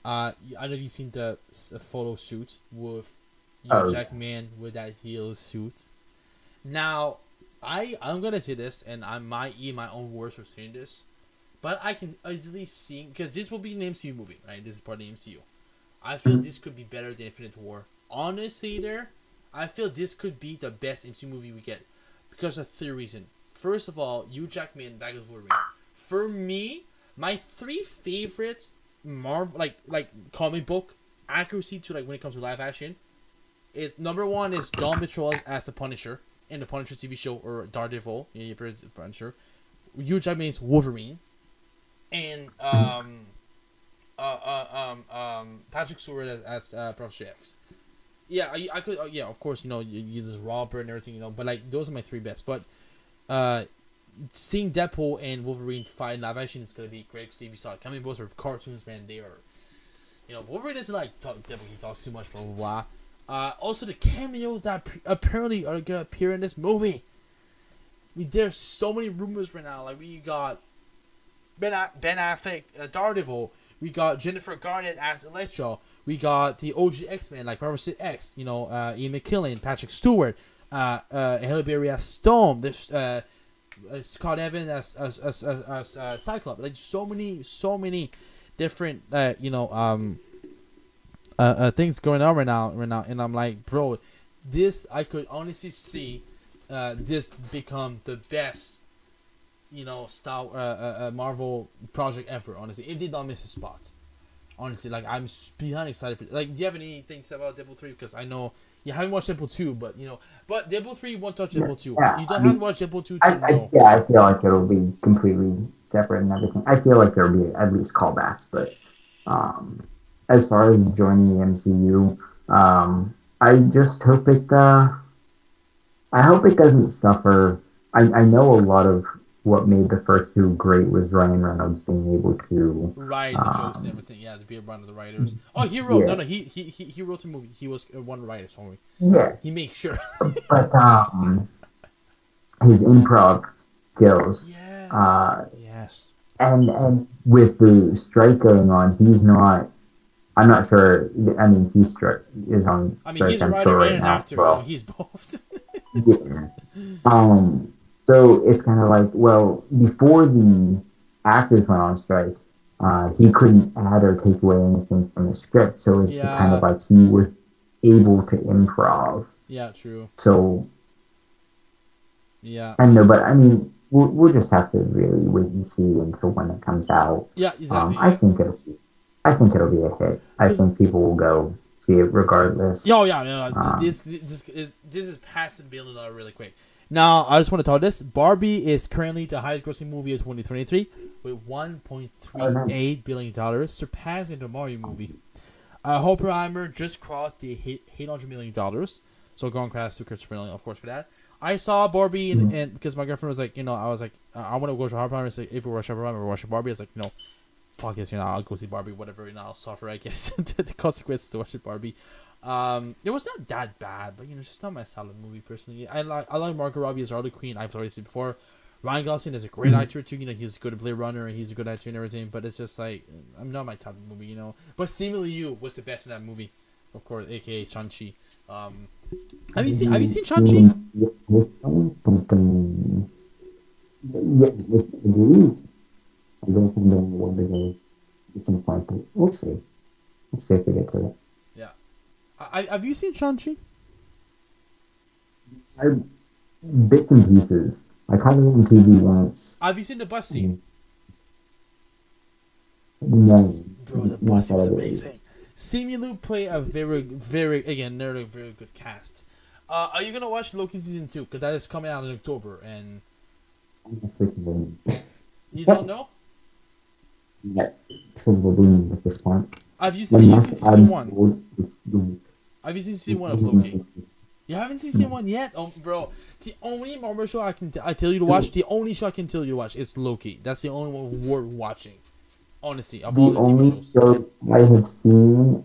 I know you've seen the photo shoot with Jackman with that heel suit. Now, I'm gonna say this, and I might eat my own words for saying this, but I can easily see, because this will be an MCU movie, right? This is part of the MCU. I feel this could be better than Infinite War. Honestly, I feel this could be the best MCU movie we get because of 3 reasons. First of all, Hugh Jackman back as Wolverine. For me, my 3 favorite Marvel like comic book accuracy to when it comes to live action is number 1 is Don Mitchell as the Punisher in the Punisher TV show, or Daredevil, Punisher. Hugh Jackman's Wolverine, and Patrick Stewart as Professor X. Yeah, I could. Of course, you just Robert and everything, but those are my 3 best. But seeing Deadpool and Wolverine fight in live action is gonna be great. Because if you saw it coming, both are cartoons, man. They are, Wolverine doesn't Deadpool. He talks too much, blah blah blah. Also, the cameos that apparently are gonna appear in this movie. There's so many rumors right now. We got Ben Affleck, Daredevil. We got Jennifer Garner as Elektra. We got the OG X-Men, like Professor X. Ian McKellen, Patrick Stewart, Halle Berry as Storm. There's Scott Evans as Cyclops. So many different things going on right now, and I'm like, bro, this I could honestly see this become the best Marvel project ever, honestly, if they don't miss a spot. Honestly, I'm beyond excited for. Do you have anything to say about Deadpool 3? Because I know you haven't watched Deadpool 2, but but Deadpool 3 won't touch Deadpool 2. You don't have to watch Deadpool 2 to know. I feel like it'll be completely separate and everything. I feel like there'll be at least callbacks, but as far as joining the MCU, I just hope it. I hope it doesn't suffer. I know a lot of what made the first 2 great was Ryan Reynolds being able to write the jokes and everything. Yeah, to be one of the writers. Oh, he wrote. Yeah. No, he wrote the movie. He was one of the writers. Sorry. Yeah. He made sure. But his improv skills. Yes. And with the strike going on, he's not. I'm not sure. I mean, is on I mean, strike. he's a I'm writer sure and right an now. actor. Well, He's both. yeah. So it's kind of like, well, before the actors went on strike, he couldn't add or take away anything from the script. So it's kind of Yeah. like he was able to improv. Yeah. True. So Yeah. I know, but I mean, we'll just have to really wait and see until when it comes out. Yeah. Exactly. I Yeah. think it'll be a hit. I Because think people will go see it regardless. yo, yeah, no, no, Um, this is past $1 billion really quick. Now, I just want to tell this: Barbie is currently the highest-grossing movie of 2023 with $1.38 billion, surpassing the Mario movie. Oppenheimer just crossed the $800 million, so congrats to Christopher Nolan, of course, for that. I saw Barbie and because my girlfriend was like, I was like, I want to go to Oppenheimer. It's like, if we watch Oppenheimer, we're watching Barbie. I was like, fuck this, I'll go see Barbie, whatever, I'll suffer, I guess, the consequences to watching Barbie. It was not that bad, but it's just not my style of movie personally. I like Margot Robbie as Harley Quinn. I've already seen before. Ryan Gosling is a great actor too. He's good at Blade Runner and he's a good actor and everything. But it's just like I'm not my type of movie, But Seemingly You was the best in that movie, of course, aka Shang-Chi. Have you seen Shang-Chi? I don't think there will be some point, but we'll see. We'll see if we get to it. Yeah. Have you seen Shang-Chi? Bits and pieces. I caught it on TV once. Have you seen the bus scene? No. Bro, the bus scene was amazing. Simu play a very, very, again, they're a very good cast. Are you gonna watch Loki season 2? Because that is coming out in October, and you don't know? Yeah, probably at this point. Have you seen season 1? Have you seen season 1 of Loki? You haven't seen season 1 yet? Oh, bro. The only Marvel show I tell you to watch, the only show I can tell you to watch is Loki. That's the only one worth watching. Honestly, of all the TV shows. Show I have seen.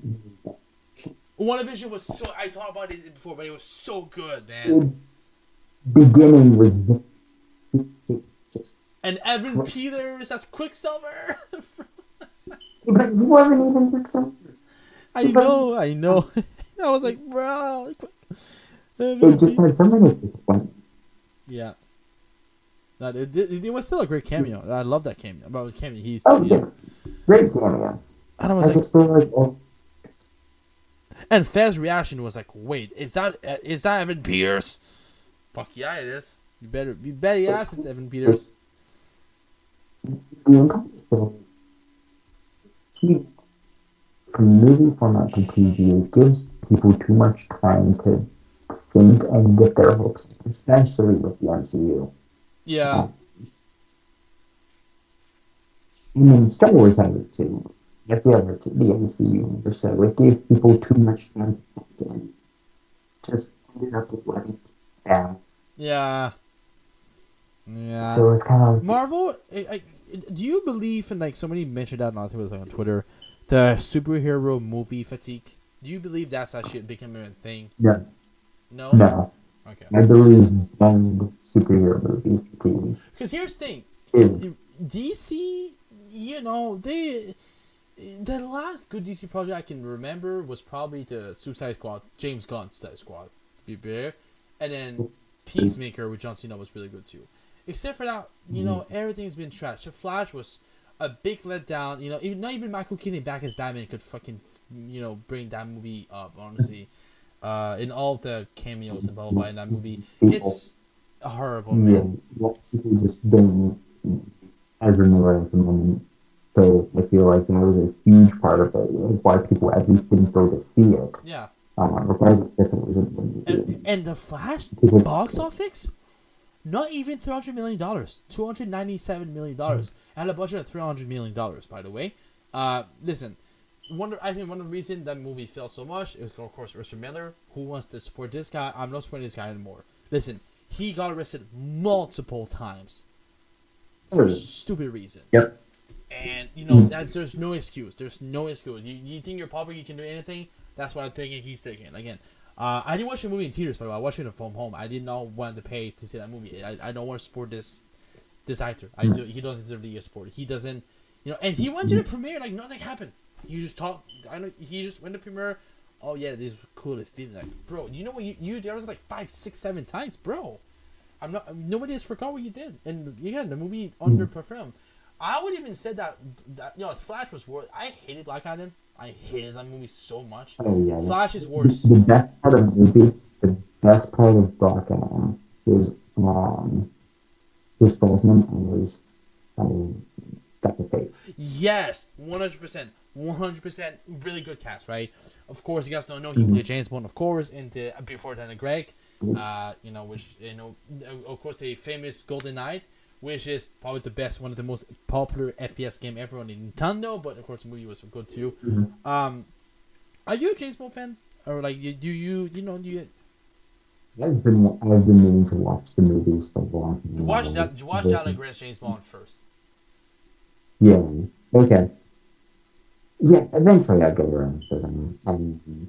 WandaVision was so. I talked about it before, but it was so good, man. The beginning was. And Evan Peters, that's Quicksilver. But he wasn't even Quicksilver. I know. I was like, bro. It just had so many disappointments. Yeah. It was still a great cameo. I love that cameo. About his cameo, Great cameo. And I was just feel like, and Fez's reaction was like, "Wait, is that Evan Peters?" Fuck yeah, it is. You better yes, it's Evan Peters. The entire film, from movie format to TV, it gives people too much time to think and get their hopes, especially with the MCU. Yeah. And then Star Wars has it too. If the MCU, so it gave people too much time to think and just ended up letting it down. Yeah. Yeah. So it's kind of Marvel. Do you believe in like somebody mentioned that? I think it was like on Twitter, the superhero movie fatigue. Do you believe that's actually becoming a thing? No. No. No. Okay. I believe in superhero movie fatigue. Because here's the thing, DC. The last good DC project I can remember was probably the Suicide Squad, James Gunn Suicide Squad, to be fair, and then Peacemaker with John Cena was really good too. Except for that, everything's been trashed. The Flash was a big letdown. Not even Michael Keaton back as Batman could fucking, bring that movie up. Honestly, in all the cameos and blah blah blah in that movie, it's horrible, man. People just don't as remember at the moment. So I feel like that was a huge part of it. Why people at least didn't go to see it. Yeah. Regardless if it was and the Flash box office, not even $300 million, $297 million, and a budget of $300 million. By the way, listen, I think one of the reasons that movie fell so much is of course Mr. Miller, who wants to support this guy. I'm not supporting this guy anymore. Listen, he got arrested multiple times for stupid reason. Yep. And there's no excuse. There's no excuse. You think you're public, you can do anything. That's what I'm thinking. He's thinking again. I didn't watch the movie in theaters, by the way. I watched it from home. I did not want to pay to see that movie. I don't want to support this actor. He doesn't deserve to get supported. He doesn't, and he went to the premiere like nothing happened. You just talk. I know he just went to premiere. Oh yeah, this is cool. Film like, bro. You know what? You there was like 5, 6, 7 times, bro. I'm not. Nobody has forgot what you did, and again, the movie underperformed. I would even say that Flash was worse. I hated Black Adam. I hated that movie so much. Oh yeah. Flash is worse. The best part of the movie, the best part of Black Adam is his Boseman and his Dr. Fate. Yes, 100%. 100% really good cast, right? Of course, you guys don't know he played James Bond, of course, into Before Daniel Craig. Which of course, the famous Golden Knight, which is probably the best, one of the most popular FPS game ever on Nintendo. But of course, the movie was good too. Are you a James Bond fan, or like do you? I've been meaning to watch the movies for a long time. You watch Daniel Craig's James Bond first. Yeah. Okay. Yeah, eventually I'll get around to them.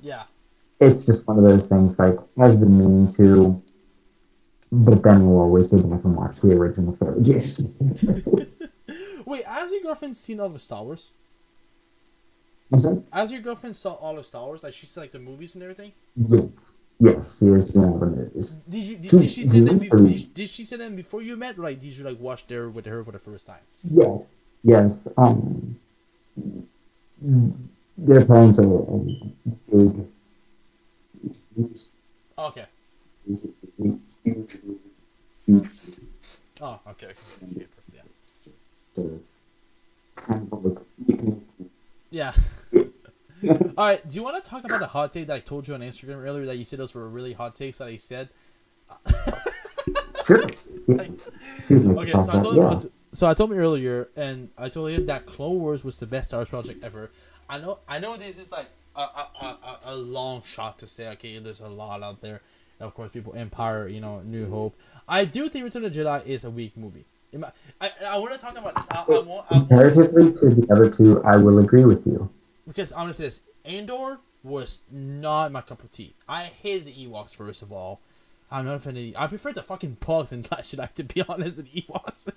Yeah. It's just one of those things, like, I've been meaning to, but then we'll always go back and watch the original trilogies. Wait, has your girlfriend seen all of Star Wars? I'm sorry? Has your girlfriend saw all of Star Wars? Like, she said, like, the movies and everything? Yes, she has seen all the movies. Did she say them before? Did she say them before you met? Or, like, did you like watch there with her for the first time? Yes. Their parents are big. Okay. Huge. Oh, okay. Perfect, yeah. So, kind of like, you can... Yeah. All right. Do you want to talk about the hot take that I told you on Instagram earlier that you said those were really hot takes that I said? Sure. Okay, so I told him earlier, and I told him that Clone Wars was the best Star Wars project ever. I know this is like a long shot to say. Okay, there's a lot out there. And of course, people Empire, New Hope. I do think Return of the Jedi is a weak movie. I want to talk about this. Comparatively to the other two, I will agree with you. Because I'm gonna say this: Andor was not my cup of tea. I hated the Ewoks first of all. I'm not a fan of I prefer the fucking Pogs and Last Jedi, to be honest, than Ewoks.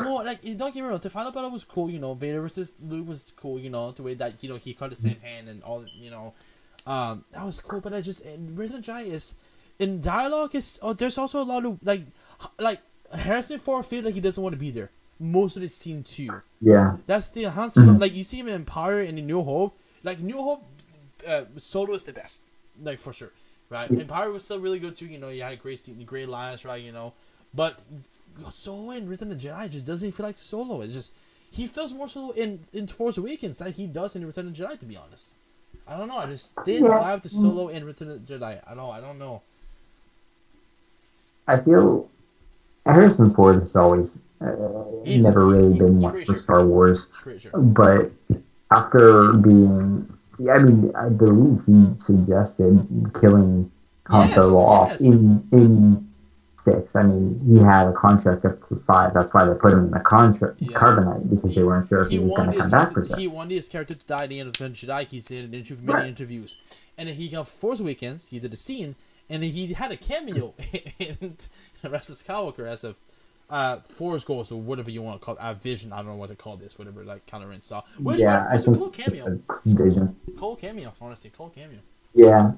No, like, don't get me wrong, the final battle was cool, Vader versus Luke was cool, the way that, he cut the same hand and all, that was cool, but I just, Return of the Jedi is, in dialogue, there's also a lot of, like, Harrison Ford feels like he doesn't want to be there, most of the scene too. Yeah. That's the Han Solo, like, you see him in Empire and in New Hope, like, New Hope, Solo is the best, like, for sure. Right, Empire was still really good too. You had great lines, right? But Solo in Return of the Jedi just doesn't feel like Solo. It's just he feels more Solo in Force Awakens than he does in Return of the Jedi. To be honest, I don't know. I just didn't vibe the Solo in Return of the Jedi at all. I don't know. I feel Harrison Ford has always never really been one for Star Wars, but after being I believe he suggested killing Han Solo off in 6. He had a contract up to 5. That's why they put him in the carbonite, because they weren't sure if he was going to come back for 6. He wanted his character to die at the end of the Jedi. He said in many interviews. And then he got Force Awakens, he did a scene, and then he had a cameo in Rise of Skywalker as a Force Ghost, or whatever you want to call it, Vision, I don't know what to call this, whatever, like Kylo Ren saw. Which was a cool cameo. Vision. Cool cameo, honestly, cool cameo. Yeah.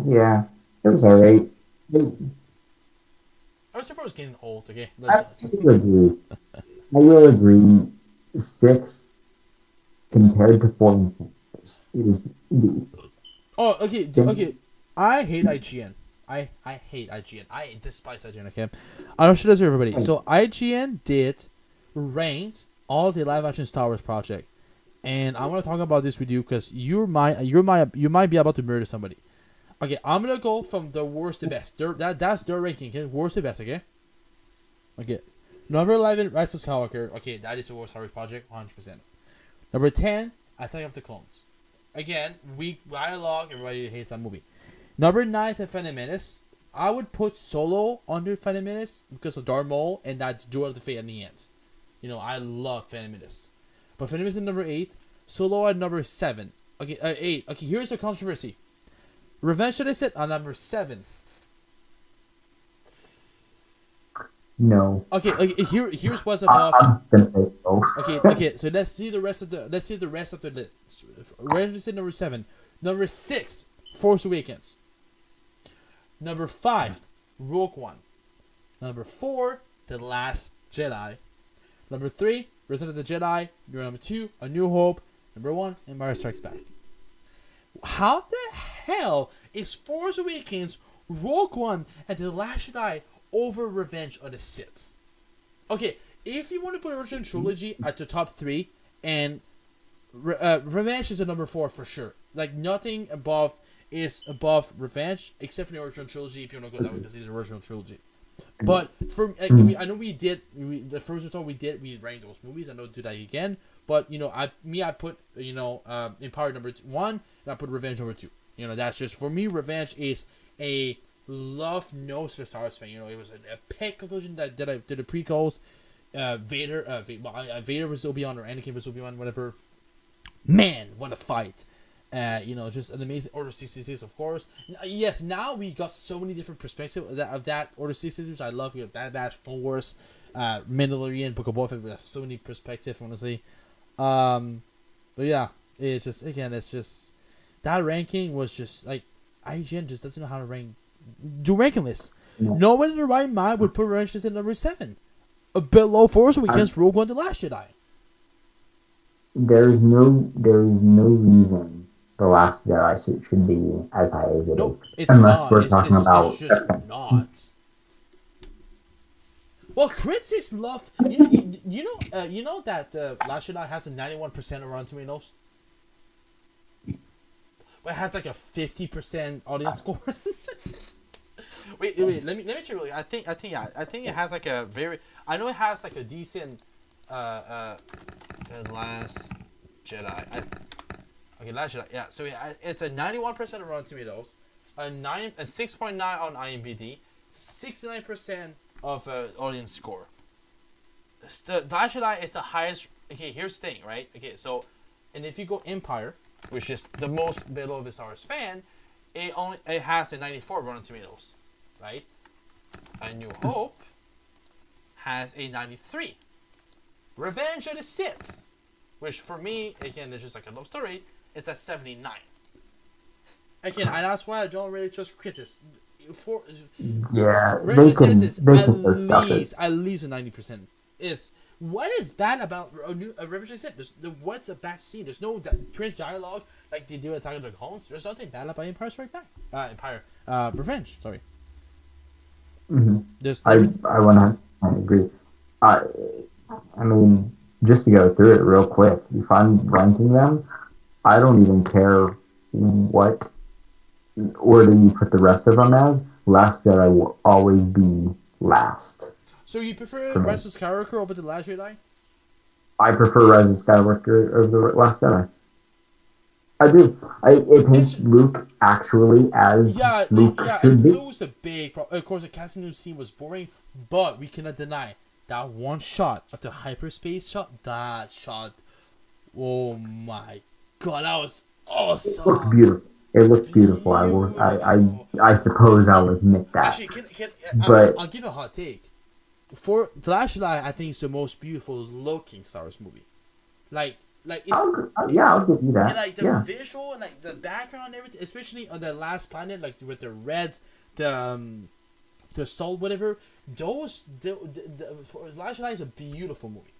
Yeah. It was alright. Harrison Ford was getting old, okay? I will agree. 6, compared to 4 and 5, is... Oh, okay. I hate IGN. I hate IGN. I despise IGN, okay? I'll show this to everybody. So IGN ranked all of the live action Star Wars project. And I want to talk about this with you because you might be about to murder somebody. Okay, I'm gonna go from the worst to best. That's their ranking, okay? Worst to best, okay? Okay. Number 11, Rise of Skywalker. Okay, that is the worst Star Wars project, 100%. Number 10, Attack of the Clones. Again, weak dialogue, everybody hates that movie. Number 9, The Phantom Menace. I would put Solo under Phantom Menace because of Darth Maul and that Duel of the Fate in the end. I love Phantom Menace. But Phantom Menace is number 8. Solo at number 7. Okay, 8. Okay, here's a controversy. Revenge of the Sith at number 7. No. Okay. Here's what's above. I'm gonna say no. Okay. So let's see the rest of the list. Where is it? Number 7, number 6, Force Awakens. Number 5, Rogue One. Number 4, The Last Jedi. Number 3, Return of the Jedi. Number 2, A New Hope. Number 1, Empire Strikes Back. How the hell is Force Awakens, Rogue One, and The Last Jedi over Revenge of the Sith? Okay, if you want to put original trilogy at the top 3, and Revenge is a number 4 for sure. Like, nothing above is above Revenge, except for the original trilogy, if you want to go that way, because it's the original trilogy. But for I know the first time we ranked those movies. I know do that again. But I put Empire number 1, and I put Revenge number 2. That's just for me. Revenge is a love nose for Star Wars fan. It was an epic conclusion that I did the prequels. Vader versus Obi-Wan, or Anakin versus Obi-Wan, whatever. Man, what a fight! Just an amazing Order 66, of course. Yes, now we got so many different perspectives of that Order 66, which I love. We have Bad Batch, Clone Wars, Mandalorian, Book of Boba Fett. We got so many perspectives, honestly. But yeah, it's just that ranking was just like IGN just doesn't know how to do ranking lists. No one in the right mind would put Revenge in number 7, below Force Awakens, Rogue One, The Last Jedi. There is no reason The Last Jedi should be as high as it is. It's unless not. we're talking about. It's just not. Well, critics love. You know that Last Jedi has a 91% of Rotten Tomatoes. But it has like a 50% audience score. wait. Let me check really. I think it has like a very. I know it has like a decent. The Last Jedi. Last Jedi. Yeah. So it's a 91% of Rotten Tomatoes, a 6.9 on IMDb, 69% of audience score. The Last Jedi is the highest. Okay, here's the thing, right? Okay, so, and if you go Empire, which is the most beloved Star Wars fan, it has a 94 Rotten Tomatoes, right? A New Hope has a 93. Revenge of the Sith, which for me, again, is just like a love story, it's at 79. Again, and that's why I don't really trust critics. They can at least a 90%. What is bad about Revenge of the Sith? What's a bad scene? There's no cringe dialogue like they do at Attack of the Clones. There's nothing bad about Empire Strikes Back. Revenge. Sorry. Mm-hmm. I 100% agree. I mean, just to go through it real quick, if I'm ranking them, I don't even care what order you put the rest of them as. Last Jedi will always be last. So you prefer Rise of Skywalker over The Last Jedi? I prefer Rise of Skywalker over The Last Jedi. I do. It paints Luke actually as Luke should be. Luke was a big problem. Of course, the casting scene was boring, but we cannot deny that one shot of the hyperspace shot. That shot, oh my god, that was awesome. It looked beautiful. It looks beautiful. I suppose I'll admit that. Actually, I'll give a hot take. For The Last Jedi, I think it's the most beautiful looking Star Wars movie. I'll give you that. And like the visual and like the background and everything, especially on the last planet, like with the red, the salt, whatever. The Last Jedi is a beautiful movie,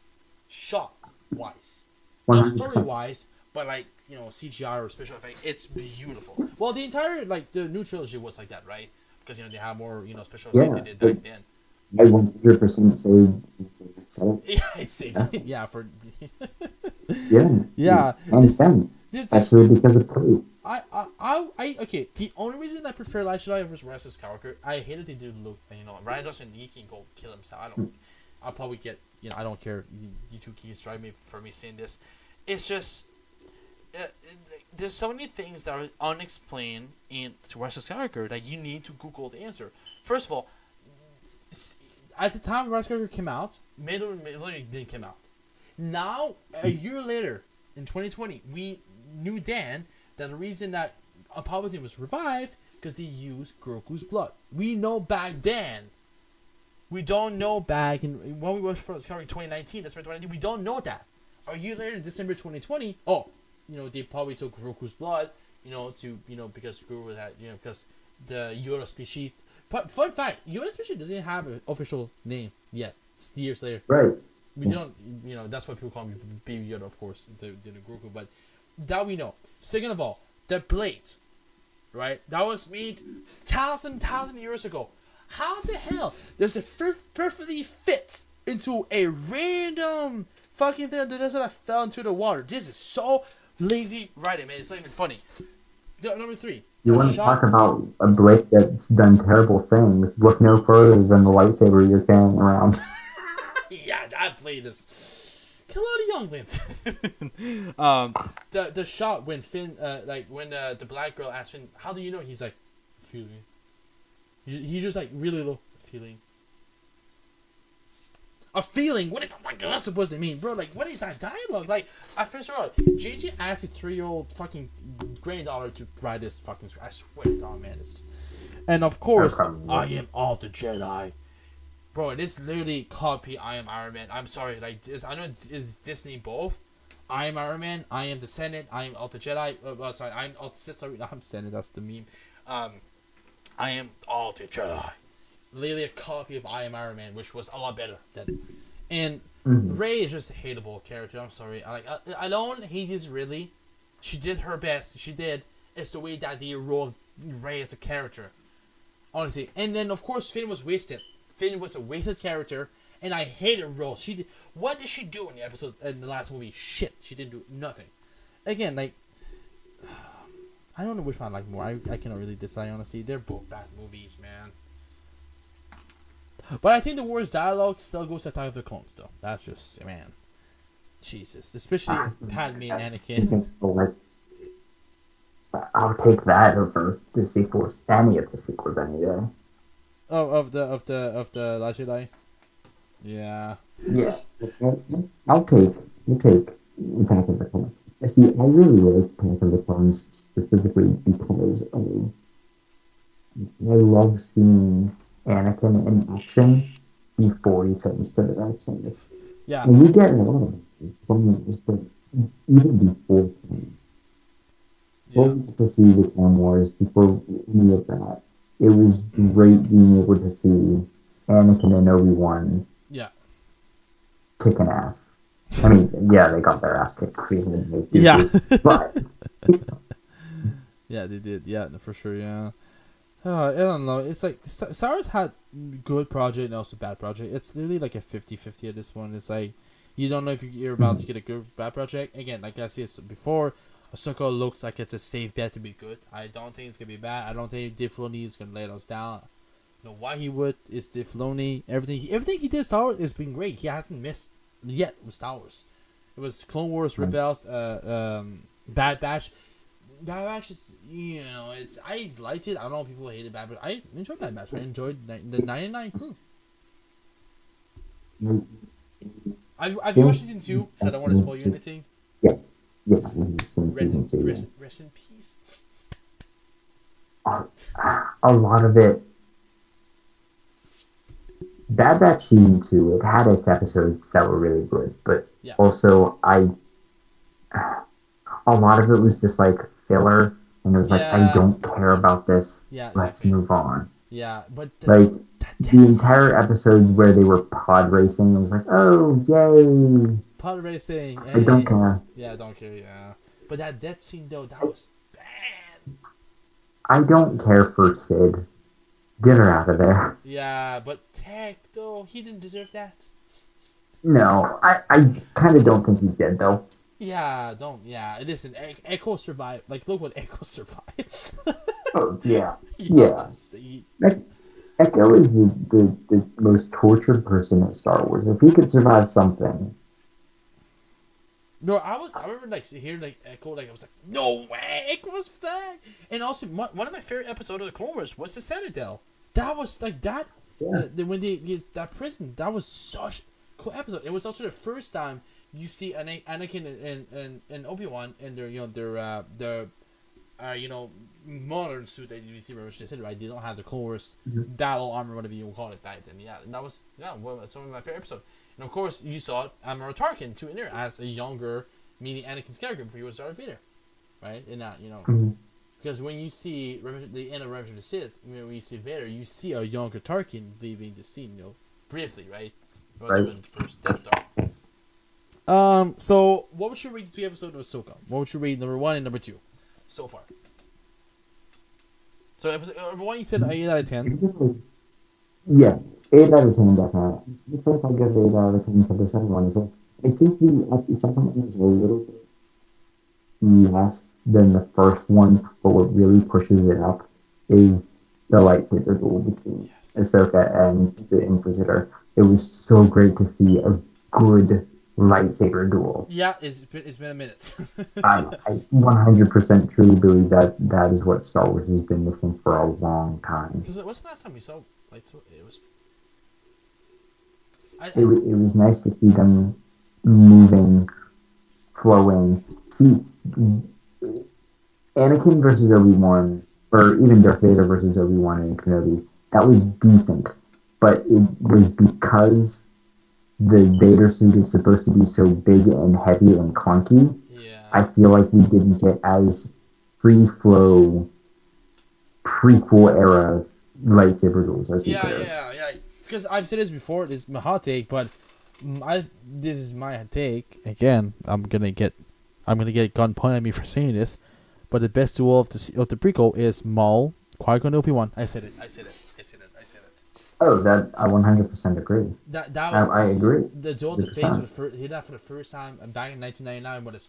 shot wise, not story wise, but like CGI or special effect, it's beautiful. Well, the entire the new trilogy was like that, right? Because they have more special effects they did back then. I 100% say. Yeah, it saves. Yeah, for. Yeah. And especially because of Poe. Okay. The only reason I prefer Last Jedi versus Rise of Skywalker, I hated they did Luke. Ryan Johnson, he can go kill himself. I'll probably get. I don't care. You two can drive me for me saying this. It's just. There's so many things that are unexplained in Rise of Skywalker that you need to Google the answer. First of all, at the time Rise of Skywalker came out, Mandalorian didn't come out. Now, a year later, in 2020, we knew then that the reason that Palpatine was revived because they used Grogu's blood. We know back then We don't know back in when we were first covering 2019, December 2019. We don't know that. A year later, in December 2020, they probably took Grogu's blood, because Grogu had, because the Yoda species. But fun fact, Yoda species doesn't have an official name yet. It's years later. Right. We don't, that's why people call him Baby Yoda, of course, the Grogu. But that we know. Second of all, the blade, right? That was made thousand years ago. How the hell does it perfectly fit into a random fucking thing that fell into the water? This is so lazy writing, man. It's not even funny. Number 3. You want to talk about a blade that's done terrible things? Look no further than the lightsaber you're carrying around. Yeah, that blade is kill all the younglings. The shot when Finn, when the black girl asked Finn, "How do you know?" He's like, "Feeling." He's just like really low feeling. A feeling? What is that supposed to mean, bro? Like, what is that dialogue? Like, I first saw it. JJ asked his 3-year-old fucking granddaughter to write this fucking. I swear to God, man. And of course, I am all the Jedi. Bro, this literally copy I am Iron Man. I'm sorry, like this. I know it's Disney both. I am Iron Man. I am the Senate. I am all the Jedi. Sorry, I am all the Sith. Sorry, I'm Senate. That's the meme. I am all the Jedi. Literally a copy of I am Iron Man, which was a lot better. And Rey is just a hateable character. I'm sorry. I don't hate this really. She did her best. She did. It's the way that they wrote Rey as a character. Honestly. And then, of course, Finn was wasted. Finn was a wasted character, and I hated Rose. What did she do in the last movie? Shit, she didn't do nothing. Again, like, I don't know which one I like more. I cannot really decide, honestly. They're both bad movies, man. But I think the worst dialogue still goes to Attack of the Clones, though. That's just, man, Jesus. Especially Padme and Anakin. I'll take that over the sequels. Any of the sequels, any day. Oh, of the Last Jedi. Yeah. Yes. I'll take Attack of the Clones. See, I really like Attack of the Clones specifically because I love seeing Anakin in action before he turns to the dark side. Yeah. And you get a lot of clones, but even before Clone. Before we get to see the Clone Wars, before any of that, it was great being able to see Anakin and Obi-Wan kicking ass. I mean, yeah, they got their ass kicked. Yeah. But yeah, they did. Yeah, for sure. Yeah. I don't know. It's like Star Wars had good project and also bad project. It's literally like a 50-50 at this point. It's like you don't know if you're about to get a good bad project. Again, like I said before, Ahsoka looks like it's a safe bet to be good. I don't think it's gonna be bad. I don't think Dave Filoni is gonna let us down. You know why he would? It's Dave Filoni. Everything he did Star Wars has been great. He hasn't missed yet with Star Wars. It was Clone Wars, Rebels, Bad Batch. Bad Batch is, I liked it. I don't know if people hated Bad Batch. I enjoyed Bad Batch. I enjoyed the 99 crew. I've watched season 2, so I don't want to spoil you anything. Yes. Rest in peace. A lot of it. Bad Batch season 2, it had its episodes that were really good, but also a lot of it was just like filler, and it was like, I don't care about this. Yeah, let's move on. Yeah, but the entire episode where they were pod racing, it was like, oh yay! Pod racing. I don't care. Yeah, I don't care. Yeah, but that death scene though, that was bad. I don't care for Sid. Get her out of there. Yeah, but Tech though, he didn't deserve that. No, I kind of don't think he's dead though. Yeah, listen, Echo survived. Like, look what Echo survived. Oh, yeah. Echo is the most tortured person in Star Wars. If he could survive something. No, I remember, like, hearing, like, Echo, like, I was like, no way, Echo's back! And also, one of my favorite episodes of the Clone Wars was the Citadel. That was, like, that, when that prison, that was such a cool episode. It was also the first time you see Anakin and Obi-Wan and their modern suit that you see Revenge of the Sith, right? They don't have the Clone Wars Mhm. battle armor, whatever you call it back then. Yeah, and that was some of my favorite episodes. And of course, you saw Admiral Tarkin too in there as a younger, meaning Anakin's character before he was Darth Vader, right? And that Mhm. because when you see the end of Revenge of the Sith, when you see Vader, you see a younger Tarkin leaving the scene, briefly, right? Right. The first Death Star. So what would you rate the 3 episodes of Ahsoka? What would you rate number 1 and number 2 so far? So episode number 1, you said 8 out of 10. Yeah, 8 out of 10 definitely. It's like I give 8 out of 10 for the second one as well. I think the second one is a little bit less than the first one, but what really pushes it up is the lightsaber duel between Yes. Ahsoka and the Inquisitor. It was so great to see a good lightsaber duel. Yeah, it's been a minute. I 100% truly believe that that is what Star Wars has been missing for a long time. Because what's the last time we saw it was. It was nice to see them moving, flowing. See, Anakin versus Obi-Wan, or even Darth Vader versus Obi-Wan and Kenobi, that was decent. But it was because the Vader suit is supposed to be so big and heavy and clunky. Yeah. I feel like we didn't get as free flow prequel era lightsaber duels as we could have. Yeah. Because I've said this before. This is my hot take, but this is my take. Again, I'm gonna get gun pointed at me for saying this, but the best duel of the prequel is Maul, Qui-Gon, Obi-Wan. I said it. Oh, that I 100% agree. That was I agree. The duel to face 100%. he did that for the first time back in 1999. But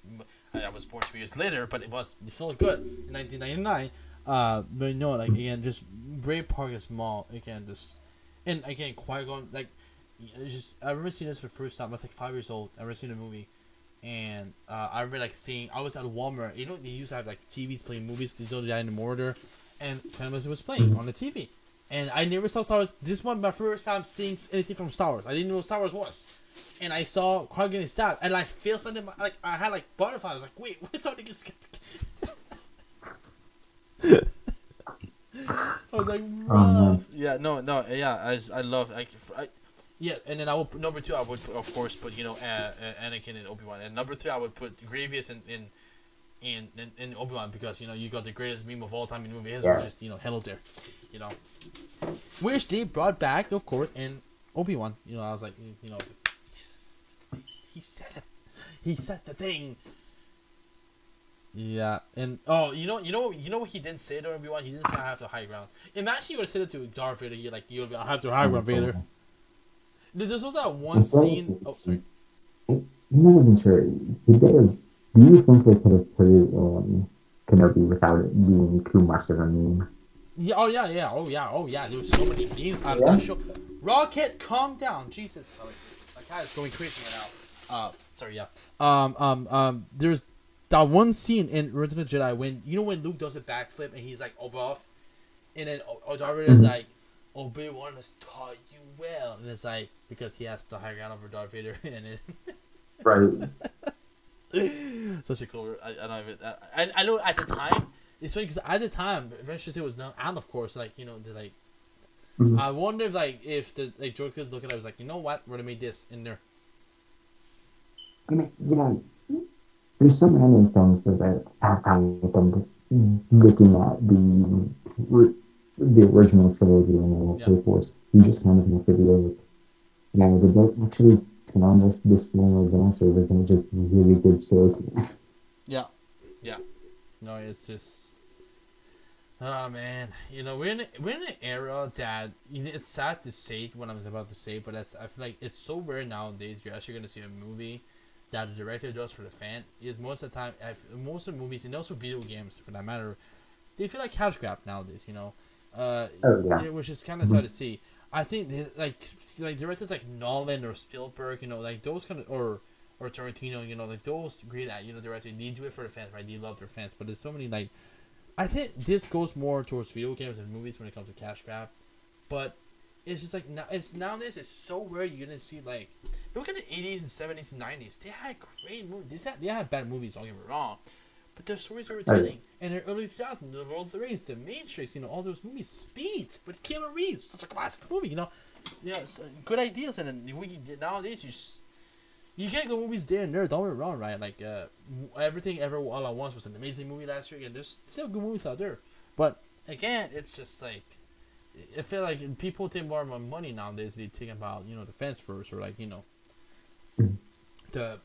I was born 2 years later, but it still good in 1999. But no, like again, just Bray Park is Maul again, and again Qui-Gon, like I remember seeing this for the first time. I was like 5 years old. I remember seeing the movie, and I remember like seeing. I was at Walmart. They used to have like TVs playing movies. They don't do that anymore there, and Phantom Menace was playing on the TV. And I never saw Star Wars. This one, my first time seeing anything from Star Wars. I didn't know what Star Wars was. And I saw Qui-Gon getting stabbed. And I feel something, like, I had, like, butterflies. I was like, wait, what's something just... I was like, rough. Yeah, I love, yeah, and then number 2, I would, of course, put, Anakin and Obi-Wan. And number 3, I would put Grievous in Obi-Wan, because you got the greatest meme of all time in movie history, which is Hello there, which they brought back, of course, in Obi-Wan. I was like, yes, he said it, he said the thing. Yeah, and you know what he didn't say to Obi-Wan? He didn't say I have the high ground. Imagine you would have said it to Darth Vader. I have the high ground, Vader. This was that one scene. Oh, sorry. I'm not even sure. Do you think they could have put it in Kenobi without it being too much of a meme? Yeah. Oh yeah. There was so many memes out of that show. Rocket, calm down, Jesus. Sorry, my cat is going crazy right now. Sorry, yeah. There's that one scene in Return of the Jedi when when Luke does a backflip and he's like above, and then Darth Vader is like, Obi-Wan has taught you well, and it's like because he has the high ground over Darth Vader, and it. Right. Such a cool. I know at the time it's funny because at the time Revenge was known, and of course they're like. I wonder if the George Lucas looking at it was like, you know what, we're gonna make this in there. I mean, there's so many things that have happened looking at the original trilogy and the prequels. You just kind of have to be able to, they don't actually turn on this long advance or they're going to just really good storytelling. Yeah. No, it's just, oh man, we're in an era that it's sad to say what I was about to say, but I feel like it's so rare nowadays. You're actually going to see a movie that the director does for the fan. Is most of the time, most of the movies and also video games for that matter, they feel like cash grab nowadays. Which is kind of sad to see. I think like directors like Nolan or Spielberg, like those kind of or Tarantino, like those great directors, they do it for the fans, right? They love their fans, but there's so many I think this goes more towards video games and movies when it comes to cash grab, but it's just like nowadays it's so rare you're gonna see look at the 80s and 70s and 90s. They had great movies. They had bad movies. Don't get me wrong, But the stories they were telling, in the early 2000s, the Lord of the Rings, the Matrix, all those movies, Speed with Keanu Reeves, such a classic movie, Yeah, good ideas, and then nowadays you can't go movies there and there. Don't get me wrong, right? Like Everything Ever All at Once was an amazing movie last year, and there's still good movies out there. But again, it's just like I feel like people take more about money nowadays. They think about the fans first, or the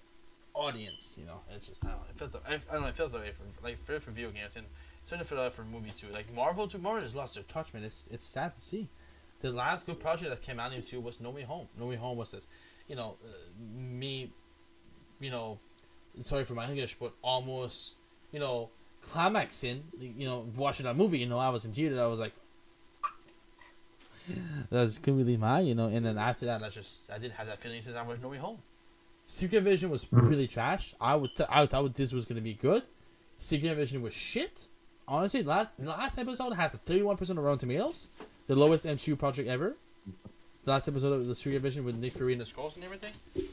audience. It's just I don't know. It feels that way for video games, and it's starting to feel that way for movies too. Like Marvel has lost their touch, man. It's sad to see. The last good project that came out in MCU was No Way Home. No Way Home was this, sorry for my English, but almost, climaxing, watching that movie, I was in theater, I was like, that's completely mine, and then after that, I didn't have that feeling since I watched No Way Home. Secret Invasion was really trash. I thought this was going to be good. Secret Invasion was shit. Honestly, last episode has the 31% of Rotten Tomatoes, the lowest MCU project ever. The last episode of the Secret Invasion with Nick Fury and the Skrulls and everything. Okay.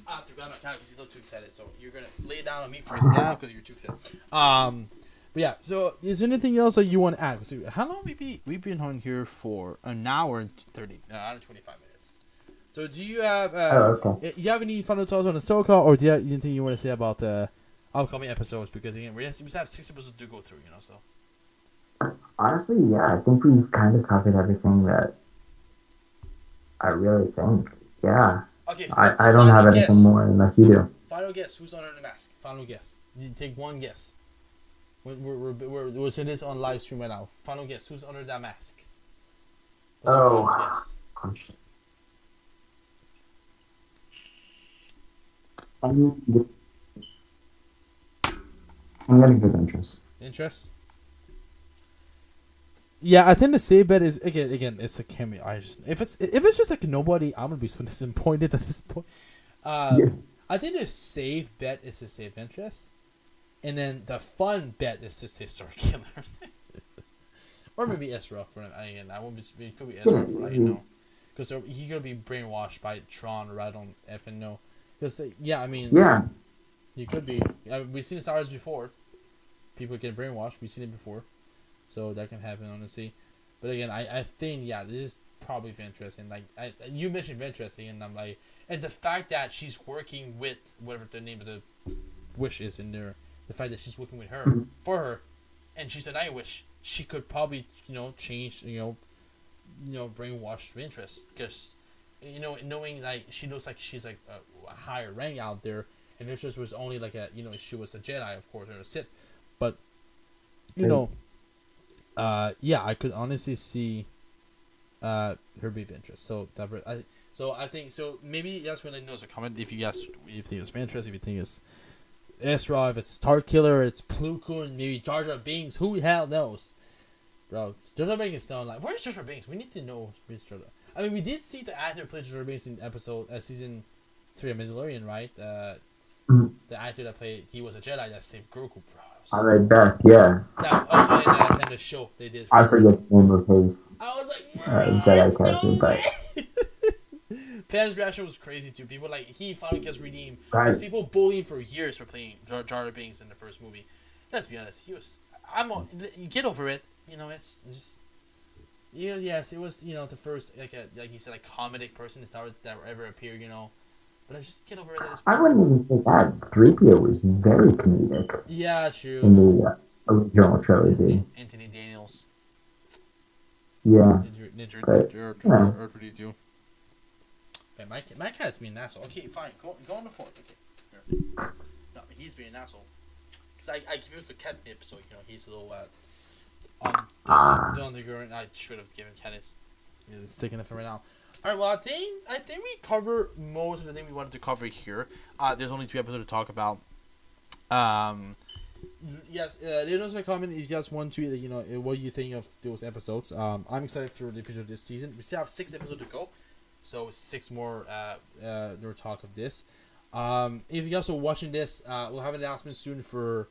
I have to grab my camera because he's a little too excited. So you're gonna lay it down on me first now because you're too excited. But yeah. So is there anything else that you want to add? So how long we've been on here for? An hour and 25 minutes. So do you have you have any final thoughts on Ahsoka, or do you have anything you want to say about the upcoming episodes? Because again, we have 6 episodes to go through. So. Honestly, yeah, I think we've kind of covered everything that I really think. Yeah. Okay. I don't have anything more unless you do. Final guess. Who's under the mask? Final guess. You take one guess. We're saying this on live stream right now. Final guess. Who's under that mask? What's your final guess? I'm gonna give interest. Interest? Yeah, I think the safe bet is again it's a cameo. If it's just like nobody, I'm gonna be so disappointed at this point. I think the safe bet is to save interest, and then the fun bet is to say Star Killer, or maybe Ezra for him. Again, I won't be. It could be Ezra for because he's gonna be brainwashed by Tron right on F and no. Because he could be. We've seen Star Wars before. People get brainwashed. We've seen it before. So that can happen, honestly. But again, I think, this is probably Ventress. And, you mentioned Ventress, and I'm like... And the fact that she's working with whatever the name of the wish is in there. The fact that she's working with her, for her, and she's a Night Witch. She could probably, change, brainwash Ventress. Because, knowing, she looks like she's, a higher rank out there. And Ventress was only, she was a Jedi, of course, or a Sith. But, I could honestly see her be of interest. So I think maybe that's when I know a comment if you think it's of interest, if you think it's Ezra, if it's Star Killer, it's Plo Koon, maybe Jar Jar Binks, who the hell knows? Bro, Jar Jar Binks is still like, where's Jar Jar Binks? We need to know where's Jar Jar. I mean, we did see the actor play Jar Jar Binks in season 3 of Mandalorian, right? The actor that played, he was a Jedi that saved Grogu, bro. Alright, best, yeah. That also in the show they did. I forget the name of his. I was like, Jedi character, but fans' reaction was crazy too. People he finally gets redeemed because people bullied him for years for playing Jar Jar Binks in the first movie. Let's be honest, he was. Get over it. It's just. Yeah, yes, it was. The first like you said, comedic person in Star Wars that ever appeared. But I just get over it. I wouldn't even say that. 3PO was very comedic. Yeah, true. In the original trilogy. Anthony Daniels. Yeah. Ninja R2D2. Hey, my cat's being an asshole. Okay, fine. Go on the floor. Okay. No, he's being an asshole. Because I give him some catnip, so he's a little on the ground. I should have given Kenneth sticking it for right now. Alright, well, I think we cover most of the things we wanted to cover here. There's only 2 episodes to talk about. Yes, leave us a comment if you guys want to, what you think of those episodes. I'm excited for the future of this season. We still have 6 episodes to go, so 6 more talk of this. If you guys are watching this, we'll have an announcement soon for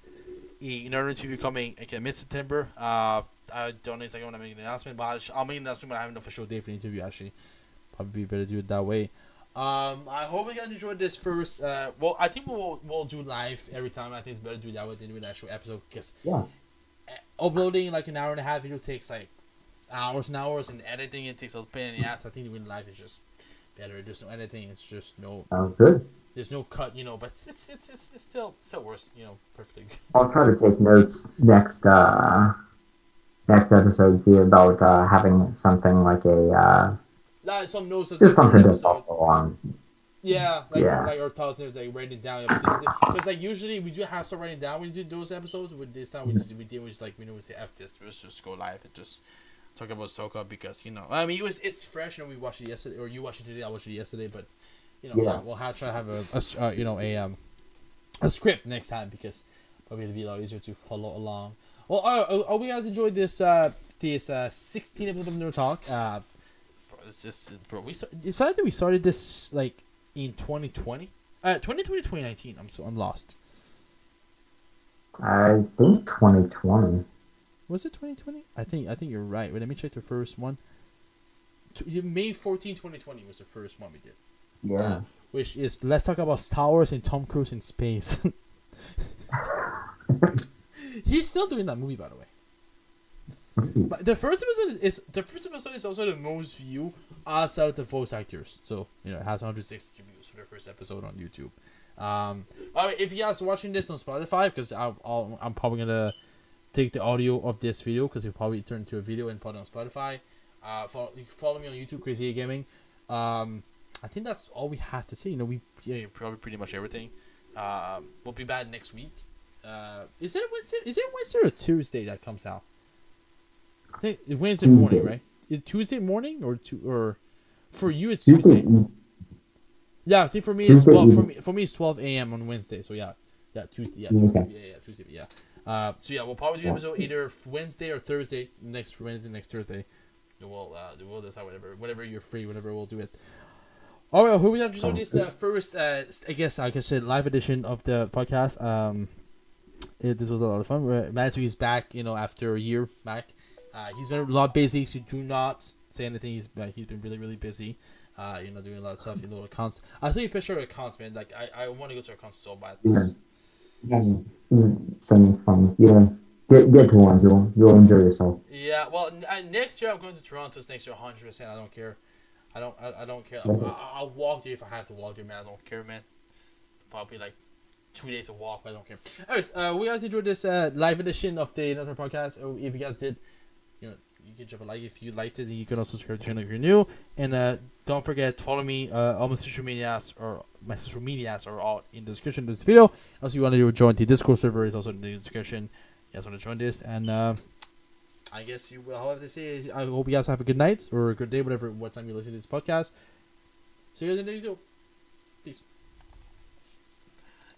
another interview coming mid-September. I don't know exactly when I'm making an announcement, but I'll make an announcement when I have an official date for the interview, actually. Probably better do it that way. I hope you guys enjoyed this first. Well, I think we'll do live every time. I think it's better to do that than do an actual episode because uploading like an hour and a half video takes like hours and hours, and editing it takes a pain in the ass. I think doing live is just better. There's no editing. It's just no. Sounds good. There's no cut, but it's still worse, perfectly good. I'll try to take notes next episode. See about having something like a some notes of just the something third to follow on. Yeah, like our thoughts and everything, writing down because like usually we do have some writing down when we do those episodes. With this time we just like we say F this, let's just go live and just talk about Ahsoka because I mean it's fresh and we watched it yesterday or you watched it today. I watched it yesterday, but we'll have to have a script next time because probably it'll be a lot easier to follow along. Well, are we guys enjoyed this 16 episode of No Talk? The fact that we started this like in 2020, 2020. I'm lost. I think 2020. Was it 2020? I think you're right. Wait, let me check the first one. May 14, 2020 was the first one we did. Yeah. Which is Let's Talk About Star Wars and Tom Cruise in Space. He's still doing that movie, by the way. But the first episode is also the most viewed outside of the voice actors. So it has 160 views for the first episode on YouTube. Alright, if you guys are watching this on Spotify, because I'm probably gonna take the audio of this video because it'll probably turn into a video and put it on Spotify. You can follow me on YouTube, Crazy Gaming. I think that's all we have to say. We probably pretty much everything. We'll be back next week. Is it Wednesday? Is it Wednesday or Tuesday that comes out? I think it's Wednesday morning, right? Is it Tuesday morning or for you it's Tuesday? Yeah, see for me it's for me it's 12 a.m. on Wednesday. So Tuesday. Tuesday. We'll probably do an episode either Wednesday or Thursday. Next Wednesday, next Thursday. We'll decide whenever you're free, whenever we'll do it. All right, who we have to show this first? I guess I can say live edition of the podcast. This was a lot of fun. Matthew is back, after a year back. He's been a lot busy, so do not say anything. He's been really, really busy. Doing a lot of stuff, little accounts. I'll show you a picture of accounts, man. Like I want to go to accounts so bad. Some fun. Get to one. You'll enjoy yourself. Yeah. Well, next year I'm going to Toronto. Next year, 100%. I don't care. I don't care. I'll walk there if I have to walk there, man. I don't care, man. Probably like 2 days of walk, but I don't care. Anyways, we guys enjoyed this live edition of the Another Podcast. If you guys did, you can drop a like if you liked it, and you can also subscribe to the channel if you're new. And don't forget, follow me. All my social medias are all in the description of this video. Also, if you want to join the Discord server, it's also in the description. You guys want to join this, and I guess you will have to say. I hope you guys have a good night or a good day, what time you listen to this podcast. See you guys in the next video. Peace.